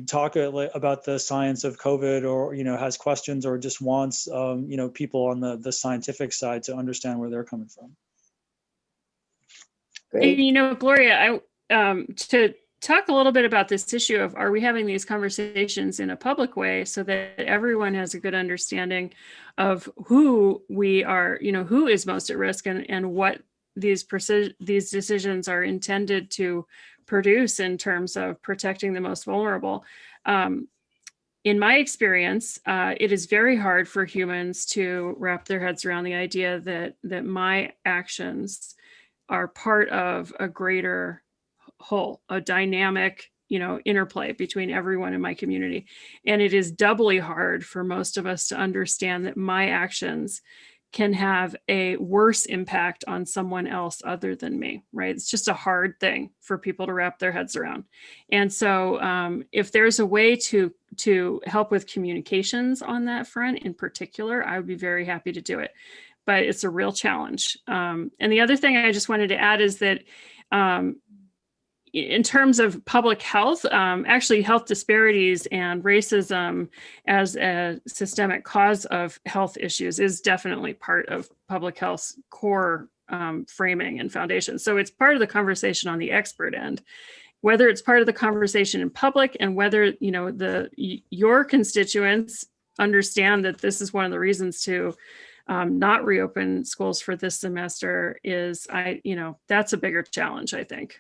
talk about the science of COVID, or, you know, has questions, or just wants, you know, people on the scientific side to understand where they're coming from. And, you know, Gloria, to talk a little bit about this issue of, are we having these conversations in a public way so that everyone has a good understanding of who we are, you know, who is most at risk, and what these decisions are intended to produce in terms of protecting the most vulnerable. In my experience, it is very hard for humans to wrap their heads around the idea that my actions are part of a greater whole, a dynamic, you know, interplay between everyone in my community. And it is doubly hard for most of us to understand that my actions can have a worse impact on someone else other than me, right? It's just a hard thing for people to wrap their heads around. And so if there's a way to help with communications on that front in particular, I would be very happy to do it. But it's a real challenge. And the other thing I just wanted to add is that in terms of public health, actually health disparities and racism as a systemic cause of health issues is definitely part of public health's core framing and foundation. So it's part of the conversation on the expert end, whether it's part of the conversation in public, and whether, you know, your constituents understand that this is one of the reasons to not reopen schools for this semester is, you know, that's a bigger challenge, I think.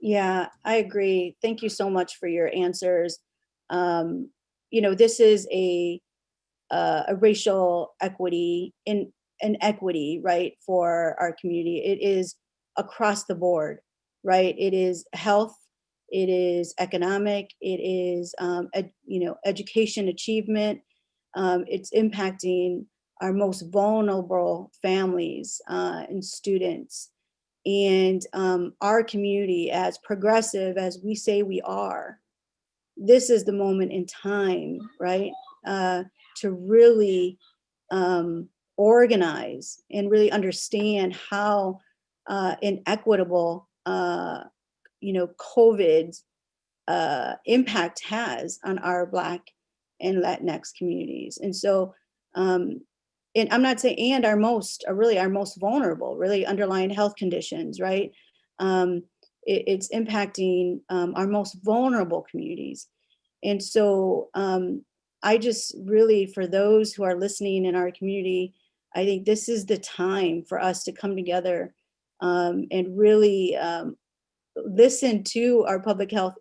Yeah, I agree. Thank you so much for your answers. You know, this is a racial equity in an equity, right, for our community. It is across the board, right? It is health, it is economic, it is you know, education achievement. It's impacting our most vulnerable families and students. And our community, as progressive as we say we are, this is the moment in time, right, to really organize and really understand how inequitable, you know, COVID's impact has on our Black and Latinx communities. And so, and I'm not saying, and our most vulnerable, really underlying health conditions, right? It's impacting our most vulnerable communities. And so I just really, for those who are listening in our community, I think this is the time for us to come together and really listen to our public health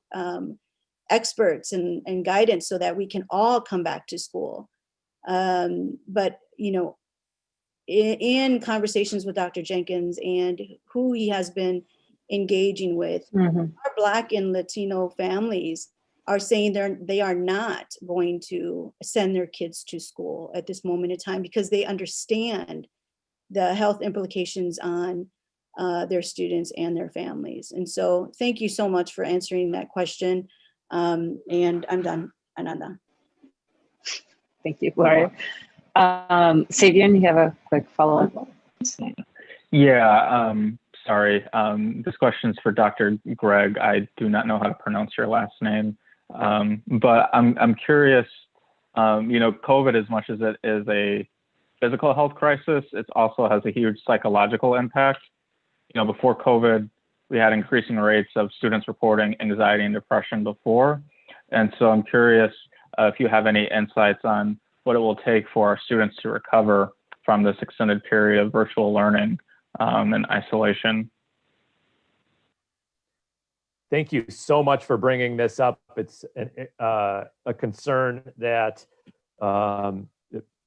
experts and guidance so that we can all come back to school. But, you know, in conversations with Dr. Jenkins and who he has been engaging with, our Black and Latino families are saying they are not going to send their kids to school at this moment in time because they understand the health implications on their students and their families. And so thank you so much for answering that question. And I'm done. Ananda. Thank you, Gloria. Savian, you have a quick follow-up? Yeah, sorry. This question is for Dr. Greg. I do not know how to pronounce your last name, but I'm curious. You know, COVID, as much as it is a physical health crisis, it also has a huge psychological impact. You know, before COVID, we had increasing rates of students reporting anxiety and depression before, and so I'm curious if you have any insights on what it will take for our students to recover from this extended period of virtual learning and isolation. Thank you so much for bringing this up. It's a concern that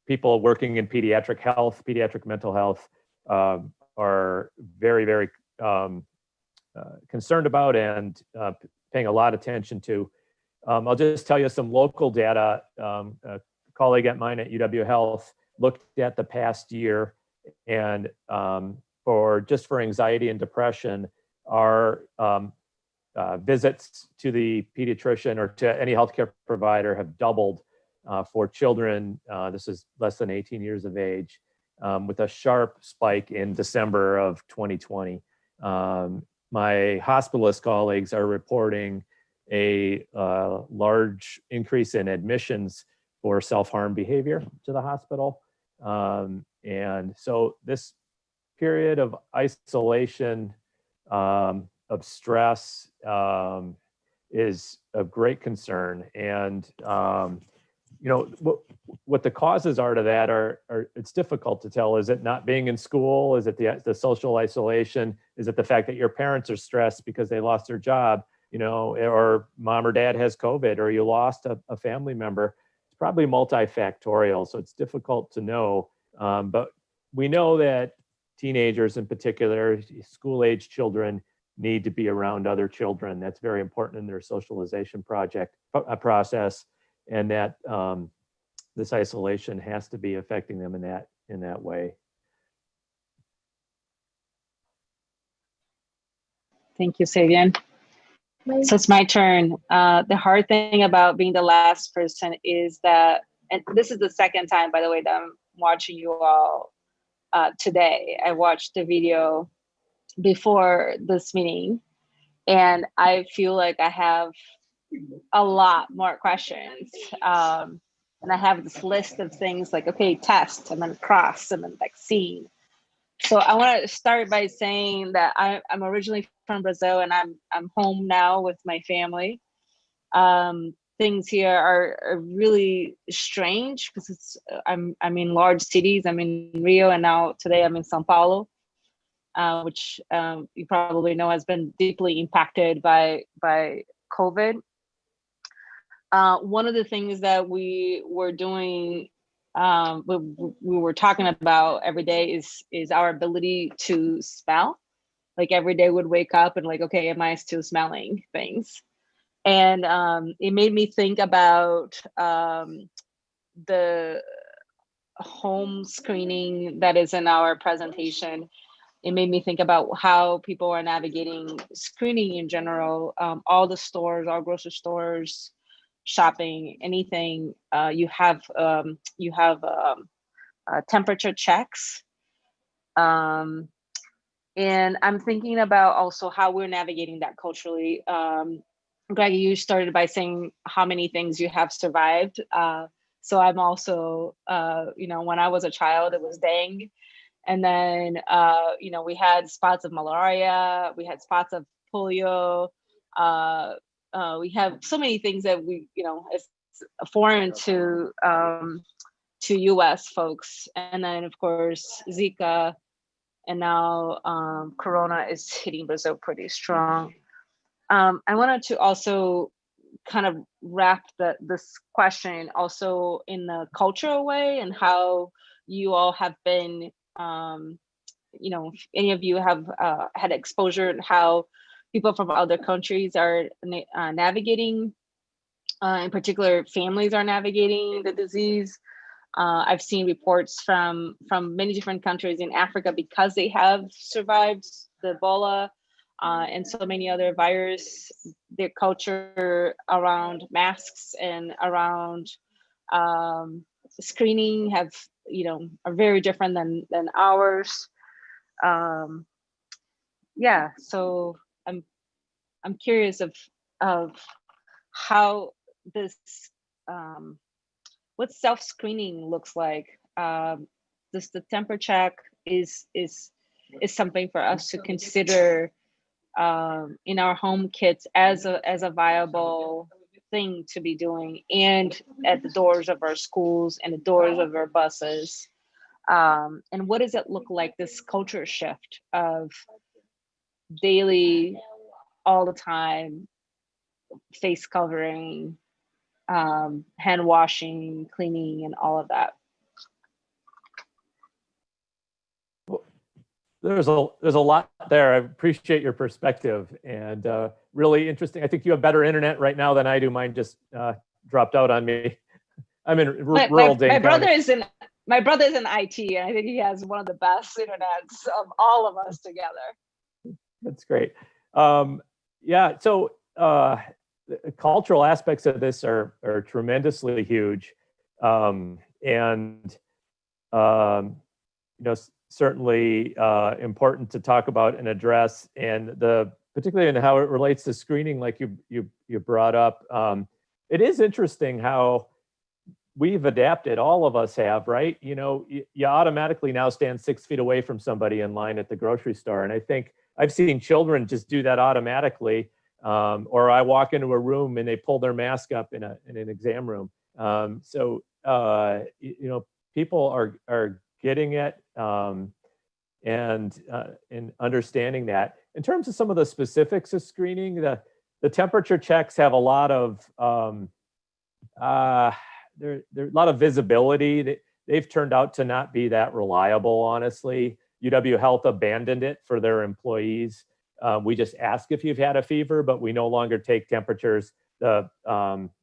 people working in pediatric health, pediatric mental health, are very, very concerned about and paying a lot of attention to. I'll just tell you some local data. A colleague at mine at UW Health looked at the past year, and for anxiety and depression, our visits to the pediatrician or to any healthcare provider have doubled for children. This is less than 18 years of age, with a sharp spike in December of 2020. My hospitalist colleagues are reporting a large increase in admissions for self-harm behavior to the hospital. And so this period of isolation, of stress, is of great concern. And you know, what the causes are to that are it's difficult to tell. Is it not being in school? Is it the social isolation? Is it the fact that your parents are stressed because they lost their job, you know, or mom or dad has COVID, or you lost a family member? It's probably multifactorial, so it's difficult to know. But we know that teenagers in particular, school-age children, need to be around other children. That's very important in their socialization process, and that this isolation has to be affecting them in that way. Thank you, Savian. So it's my turn. The hard thing about being the last person is that, and this is the second time, by the way, that I'm watching you all today. I watched the video before this meeting, and I feel like I have a lot more questions. And I have this list of things like, okay, test, and then cross, and then vaccine. So I want to start by saying that I'm originally from Brazil, and I'm home now with my family. Things here are really strange because I'm in large cities. I'm in Rio, and now today I'm in São Paulo, which you probably know has been deeply impacted by COVID. One of the things that we were doing, we were talking about every day is our ability to smell. Like every day would wake up and like, okay, am I still smelling things? And it made me think about the home screening that is in our presentation. It made me think about how people are navigating screening in general. All the stores, all grocery stores, shopping, anything, you have temperature checks. And I'm thinking about also how we're navigating that culturally. Greg, you started by saying how many things you have survived. So I'm also, you know, when I was a child, it was dengue. And then, you know, we had spots of malaria, we had spots of polio. We have so many things that we, you know, it's foreign to US folks. And then of course, Zika, and now Corona is hitting Brazil pretty strong. I wanted to also kind of wrap this question also in the cultural way, and how you all have been, you know, if any of you have had exposure and how people from other countries are navigating, in particular, families are navigating the disease. I've seen reports from many different countries in Africa because they have survived the Ebola and so many other viruses. Their culture around masks and around screening have, you know, are very different than ours. Yeah, so I'm curious of how this what self-screening looks like. This the temperature check is something for us to consider in our home kits as a viable thing to be doing, and at the doors of our schools and the doors of our buses. And what does it look like, this culture shift of daily, all the time, face covering, hand washing, cleaning, and all of that? There's a lot there. I appreciate your perspective, and really interesting. I think you have better internet right now than I do. Mine just dropped out on me. I'm in rural Dane my brother County. is in my brother's in IT, and I think he has one of the best internets of all of us together. That's great. Yeah, so the cultural aspects of this are tremendously huge, and certainly important to talk about and address, and particularly in how it relates to screening, like you brought up. It is interesting how we've adapted, all of us have, right? You automatically now stand 6 feet away from somebody in line at the grocery store. And I think I've seen children just do that automatically. Or I walk into a room and they pull their mask up in an exam room. People are getting it and understanding that. In terms of some of the specifics of screening, the temperature checks have a lot of there's a lot of visibility. They've turned out to not be that reliable, honestly. UW Health abandoned it for their employees. We just ask if you've had a fever, but we no longer take temperatures. The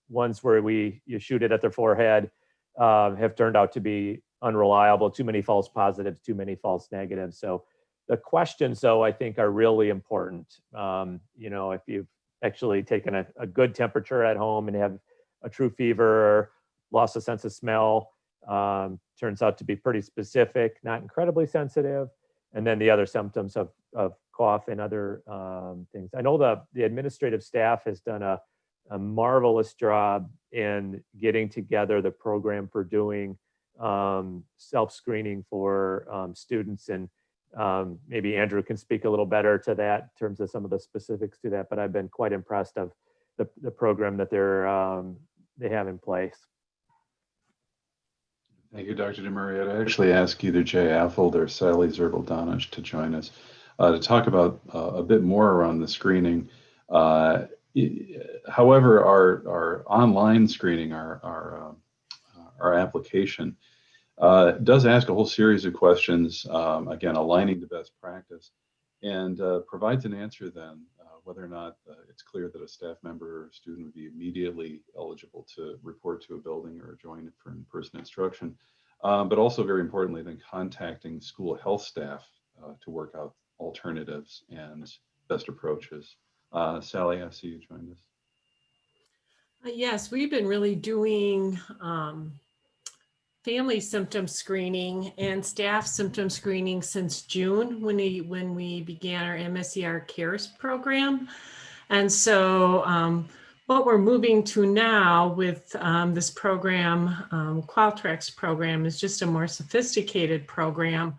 ones where you shoot it at their forehead have turned out to be unreliable. Too many false positives, too many false negatives. So the questions, though, I think are really important. If you've actually taken a good temperature at home and have a true fever or lost a sense of smell, turns out to be pretty specific, not incredibly sensitive. And then the other symptoms of cough and other things. I know the administrative staff has done a marvelous job in getting together the program for doing self-screening for students. And maybe Andrew can speak a little better to that in terms of some of the specifics to that, but I've been quite impressed of the program that they have in place. Thank you, Dr. DeMaria. I actually asked either Jay Affold or Sally Zerbil-Donich to join us to talk about a bit more around the screening. However, our online screening, our application, does ask a whole series of questions, again, aligning to best practice, and provides an answer then whether or not it's clear that a staff member or student would be immediately eligible to report to a building or join for in-person instruction, but also very importantly then contacting school health staff to work out alternatives and best approaches. Sally, I see you joined us. Yes, we've been really doing family symptom screening and staff symptom screening since June when we began our MSER Cares program. And so what we're moving to now with this program, Qualtrics program, is just a more sophisticated program.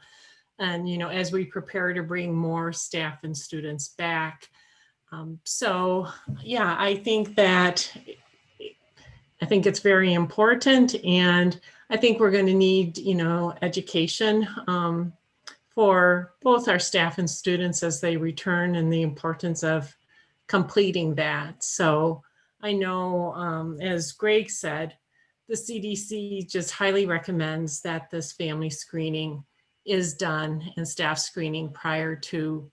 And, as we prepare to bring more staff and students back. Yeah, I think it's very important, and I think we're going to need, education for both our staff and students as they return, and the importance of completing that. So I know, as Greg said, the CDC just highly recommends that this family screening is done and staff screening prior to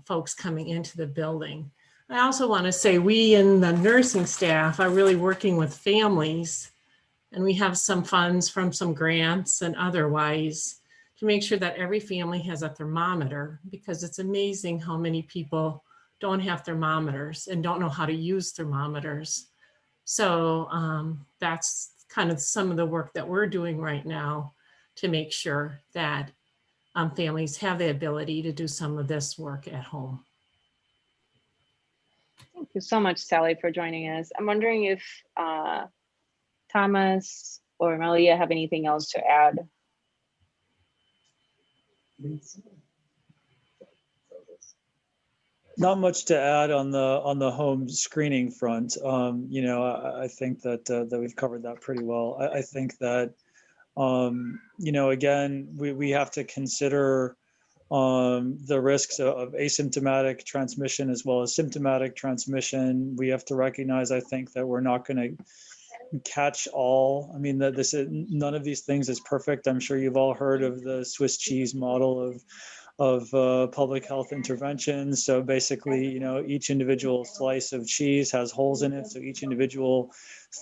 folks coming into the building. I also want to say we in the nursing staff are really working with families, and we have some funds from some grants and otherwise to make sure that every family has a thermometer, because it's amazing how many people don't have thermometers and don't know how to use thermometers. So that's kind of some of the work that we're doing right now to make sure that families have the ability to do some of this work at home. Thank you so much, Sally, for joining us. I'm wondering if Thomas or Melia have anything else to add. Not much to add on the home screening front. I think that we've covered that pretty well. I think that again, we have to consider the risks of asymptomatic transmission as well as symptomatic transmission. We have to recognize, I think, that we're not going to catch all. I mean, none of these things is perfect. I'm sure you've all heard of the Swiss cheese model public health interventions. So basically, you know, each individual slice of cheese has holes in it. So each individual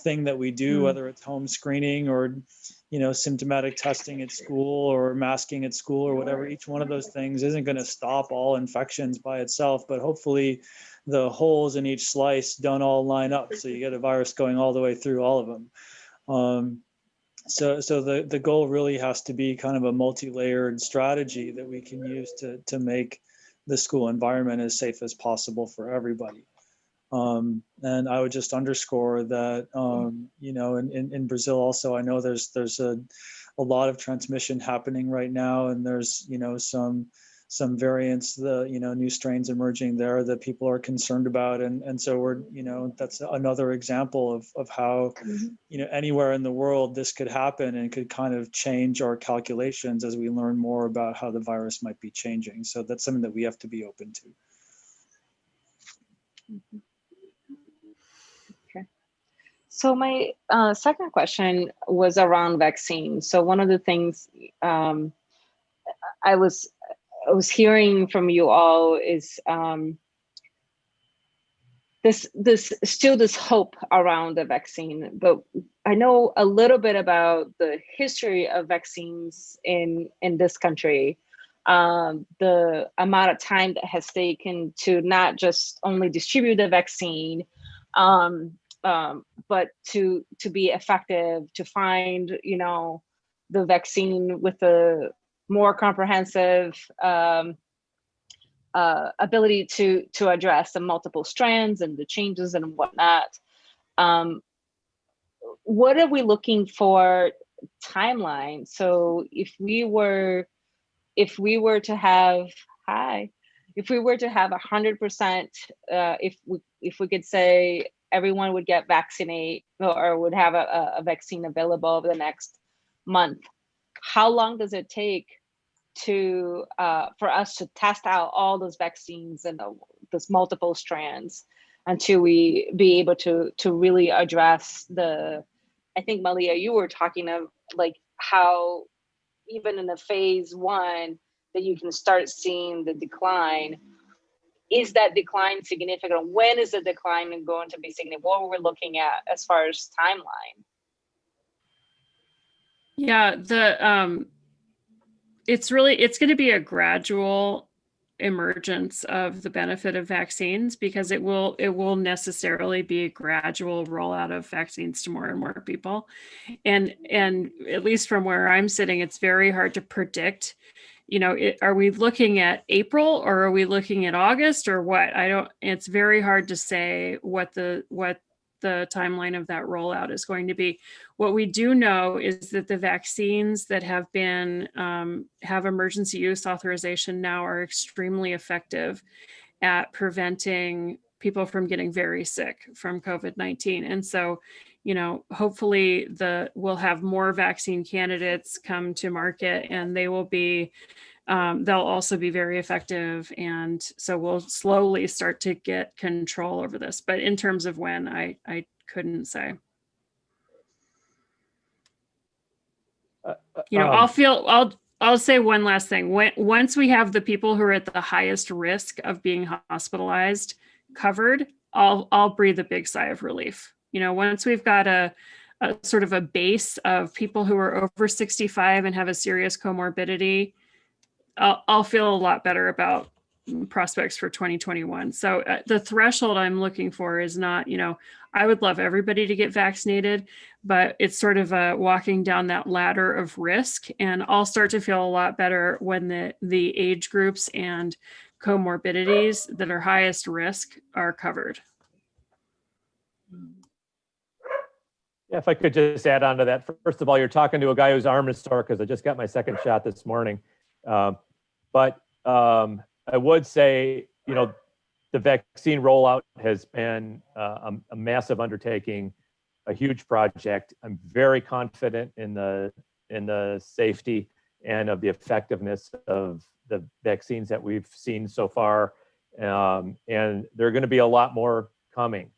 thing that we do, whether it's home screening or, you know, symptomatic testing at school or masking at school or whatever, each one of those things isn't going to stop all infections by itself, but hopefully the holes in each slice don't all line up. So you get a virus going all the way through all of them. So the goal really has to be kind of a multi-layered strategy that we can use to make the school environment as safe as possible for everybody. And I would just underscore that, you know, in Brazil also, I know there's a lot of transmission happening right now, and there's, you know, some variants, you know, new strains emerging there that people are concerned about. And so we're, you know, that's another example of how, you know, anywhere in the world this could happen and could kind of change our calculations as we learn more about how the virus might be changing. So that's something that we have to be open to. Okay. So my second question was around vaccines. So one of the things I was hearing from you all is this hope around the vaccine. But I know a little bit about the history of vaccines in this country, the amount of time that has taken to not just only distribute the vaccine, but to be effective, to find, you know, the vaccine with a more comprehensive ability to address the multiple strands and the changes and whatnot. What are we looking for timeline? So if we were to have 100%, if we could say everyone would get vaccinated or would have a vaccine available over the next month, how long does it take for us to test out all those vaccines and those multiple strands until we be able to really address I think Malia, you were talking of like how even in the phase 1 that you can start seeing the decline. Is that decline significant? When is the decline going to be significant? What we're looking at as far as timeline? Yeah, it's going to be a gradual emergence of the benefit of vaccines, because it will necessarily be a gradual rollout of vaccines to more and more people. And at least from where I'm sitting, it's very hard to predict, you know, are we looking at April or are we looking at August or what? It's very hard to say what the timeline of that rollout is going to be. What we do know is that the vaccines that have been have emergency use authorization now are extremely effective at preventing people from getting very sick from COVID-19. And so, you know, hopefully we'll have more vaccine candidates come to market, and they will be they'll also be very effective. And so we'll slowly start to get control over this. But in terms of when, I couldn't say. You know, I'll say one last thing. Once we have the people who are at the highest risk of being hospitalized covered, I'll breathe a big sigh of relief. You know, once we've got a sort of a base of people who are over 65 and have a serious comorbidity, I'll feel a lot better about prospects for 2021. So the threshold I'm looking for is not, you know, I would love everybody to get vaccinated, but it's sort of walking down that ladder of risk. And I'll start to feel a lot better when the age groups and comorbidities that are highest risk are covered. Yeah, if I could just add on to that. First of all, you're talking to a guy whose arm is sore because I just got my second shot this morning. But I would say, you know, the vaccine rollout has been a massive undertaking, a huge project. I'm very confident in the safety and of the effectiveness of the vaccines that we've seen so far. And there are going to be a lot more coming.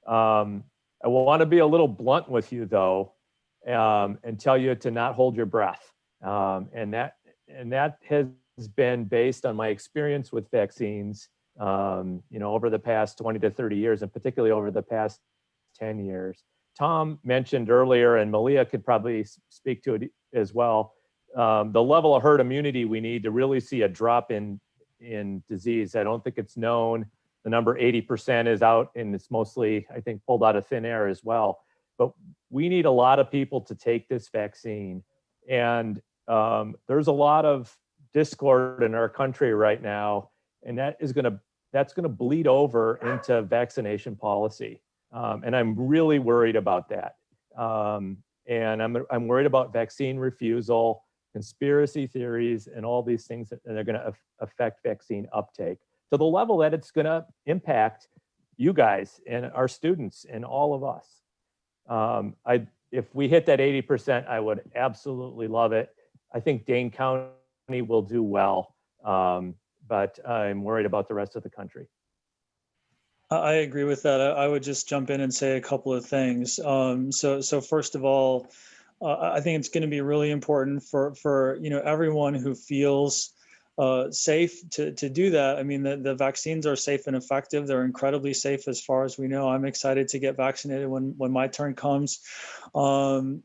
I want to be a little blunt with you, though, and tell you to not hold your breath. And that has been based on my experience with vaccines, over the past 20 to 30 years, and particularly over the past 10 years. Tom mentioned earlier, and Malia could probably speak to it as well, the level of herd immunity we need to really see a drop in disease. I don't think it's known. The number 80% is out, and it's mostly, I think, pulled out of thin air as well. But we need a lot of people to take this vaccine. And there's a lot of discord in our country right now, and that's going to bleed over into vaccination policy. And I'm really worried about that. And I'm worried about vaccine refusal, conspiracy theories, and all these things that are going to affect vaccine uptake to the level that it's going to impact you guys and our students and all of us. If we hit that 80%, I would absolutely love it. I think Dane County will do well, but I'm worried about the rest of the country. I agree with that. I would just jump in and say a couple of things. So first of all, I think it's going to be really important for everyone who feels safe to do that. I mean, the vaccines are safe and effective. They're incredibly safe as far as we know. I'm excited to get vaccinated when my turn comes. I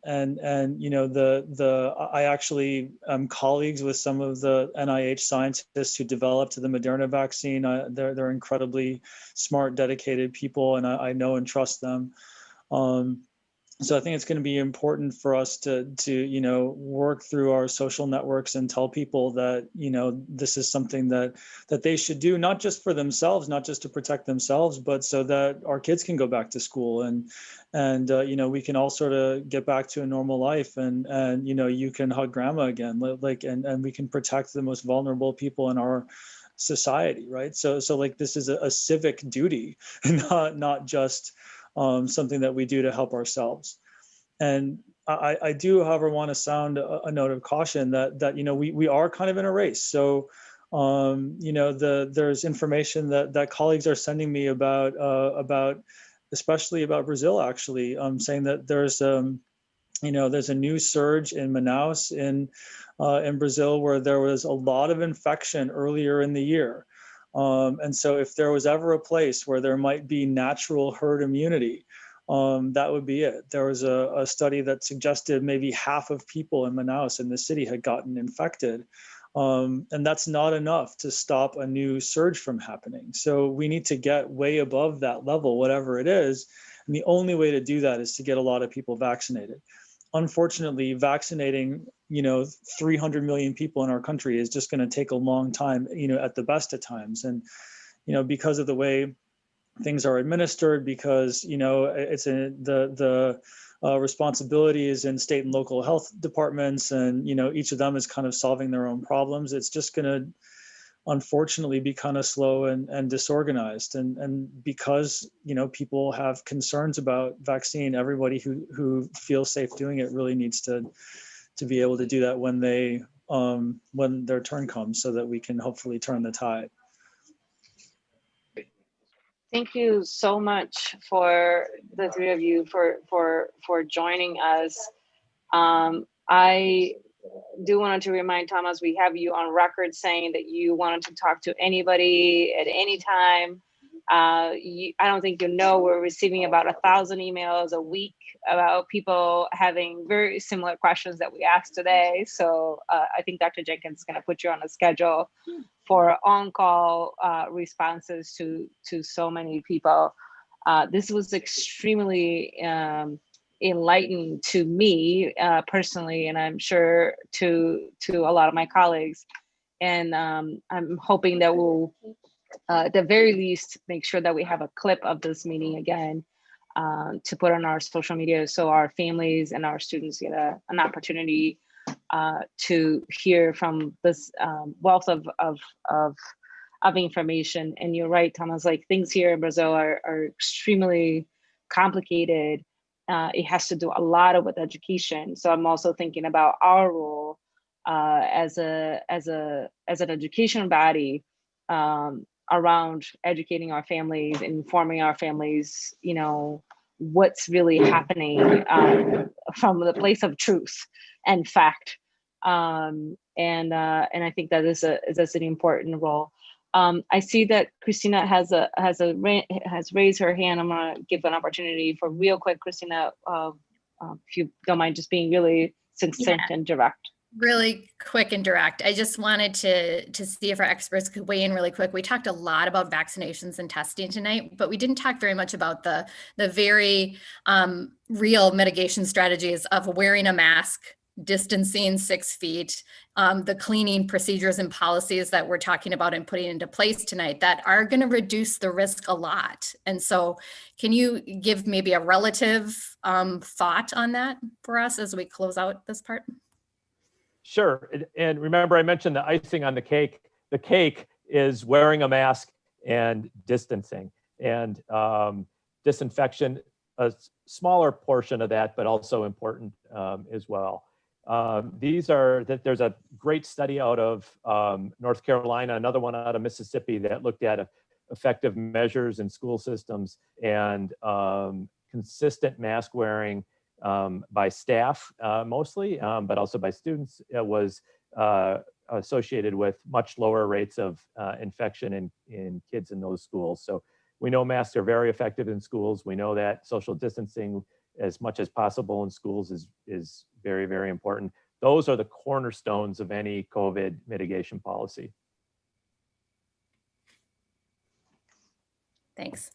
actually am colleagues with some of the NIH scientists who developed the Moderna vaccine. They're incredibly smart, dedicated people, and I know and trust them. So I think it's going to be important for us to work through our social networks and tell people that, this is something that they should do, not just for themselves, not just to protect themselves, but so that our kids can go back to school and we can all sort of get back to a normal life and you can hug grandma again, and we can protect the most vulnerable people in our society, right? So this is a civic duty, not just something that we do to help ourselves. And I do, however, want to sound a note of caution that we are kind of in a race. So there's information that colleagues are sending me about especially about Brazil, actually, saying that there's a new surge in Manaus in Brazil where there was a lot of infection earlier in the year. And so if there was ever a place where there might be natural herd immunity, that would be it. There was a study that suggested maybe half of people in Manaus in the city had gotten infected. And that's not enough to stop a new surge from happening. So we need to get way above that level, whatever it is. And the only way to do that is to get a lot of people vaccinated. Unfortunately, vaccinating 300 million people in our country is just going to take a long time, at the best of times. And because of the way things are administered, because it's the responsibility is in state and local health departments, and each of them is kind of solving their own problems. It's just going to unfortunately be kind of slow and disorganized. And because, people have concerns about vaccine, everybody who feels safe doing it really needs to be able to do that when their turn comes, so that we can hopefully turn the tide. Thank you so much for the three of you for joining us. I do want to remind Thomas, we have you on record saying that you wanted to talk to anybody at any time. I don't think we're receiving about 1,000 emails a week about people having very similar questions that we asked today. So I think Dr. Jenkins is going to put you on a schedule for on-call responses to so many people. This was extremely enlightening to me personally, and I'm sure to a lot of my colleagues. And I'm hoping that we'll, at the very least, make sure that we have a clip of this meeting again to put on our social media, so our families and our students get an opportunity to hear from this wealth of information. And you're right, Thomas, things here in Brazil are extremely complicated. It has to do a lot with education. So I'm also thinking about our role as an education body around educating our families, informing our families, what's really happening from the place of truth and fact. and I think that that's an important role. I see that Christina has raised her hand. I'm gonna give an opportunity for real quick, Christina, if you don't mind just being really succinct and direct. Really quick and direct. I just wanted to see if our experts could weigh in really quick. We talked a lot about vaccinations and testing tonight, but we didn't talk very much about the very real mitigation strategies of wearing a mask, distancing 6 feet, the cleaning procedures and policies that we're talking about and putting into place tonight that are going to reduce the risk a lot. And so can you give maybe a relative thought on that for us as we close out this part? Sure. And remember, I mentioned the icing on the cake. The cake is wearing a mask and distancing, and disinfection, a smaller portion of that, but also important as well. There's a great study out of North Carolina, another one out of Mississippi that looked at effective measures in school systems and consistent mask wearing by staff mostly, but also by students, was associated with much lower rates of infection in kids in those schools. So we know masks are very effective in schools. We know that social distancing as much as possible in schools is very, very important. Those are the cornerstones of any COVID mitigation policy. Thanks.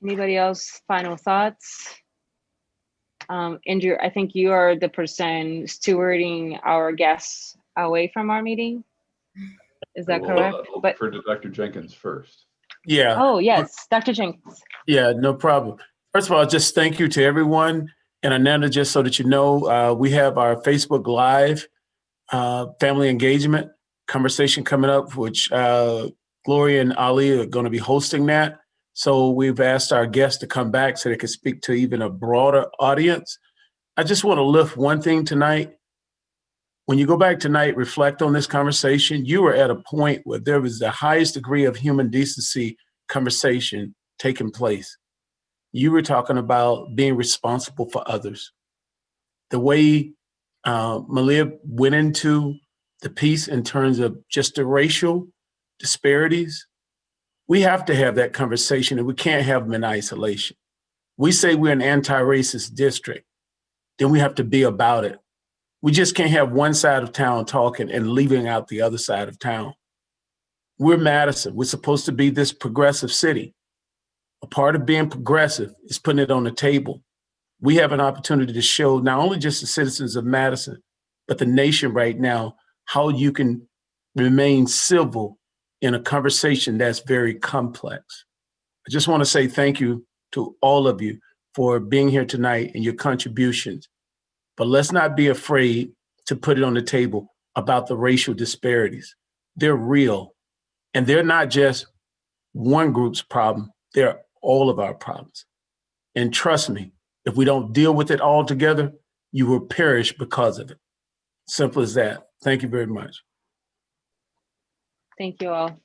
Anybody else final thoughts? Andrew, I think you are the person stewarding our guests away from our meeting. Is that correct? But for Dr. Jenkins first. Yeah. Oh, yes, Dr. Jenkins. Yeah, no problem. First of all, just thank you to everyone. And Ananda, just so that you know, we have our Facebook Live family engagement conversation coming up, which Gloria and Ali are going to be hosting that. So we've asked our guests to come back so they can speak to even a broader audience. I just want to lift one thing tonight. When you go back tonight, reflect on this conversation. You were at a point where there was the highest degree of human decency conversation taking place. You were talking about being responsible for others. The way Malia went into the piece in terms of just the racial disparities, we have to have that conversation, and we can't have them in isolation. We say we're an anti-racist district, then we have to be about it. We just can't have one side of town talking and leaving out the other side of town. We're Madison. We're supposed to be this progressive city. A part of being progressive is putting it on the table. We have an opportunity to show not only just the citizens of Madison, but the nation right now, how you can remain civil in a conversation that's very complex. I just want to say thank you to all of you for being here tonight and your contributions. But let's not be afraid to put it on the table about the racial disparities. They're real, and they're not just one group's problem. They're all of our problems. And trust me, if we don't deal with it all together, you will perish because of it. Simple as that. Thank you very much. Thank you all.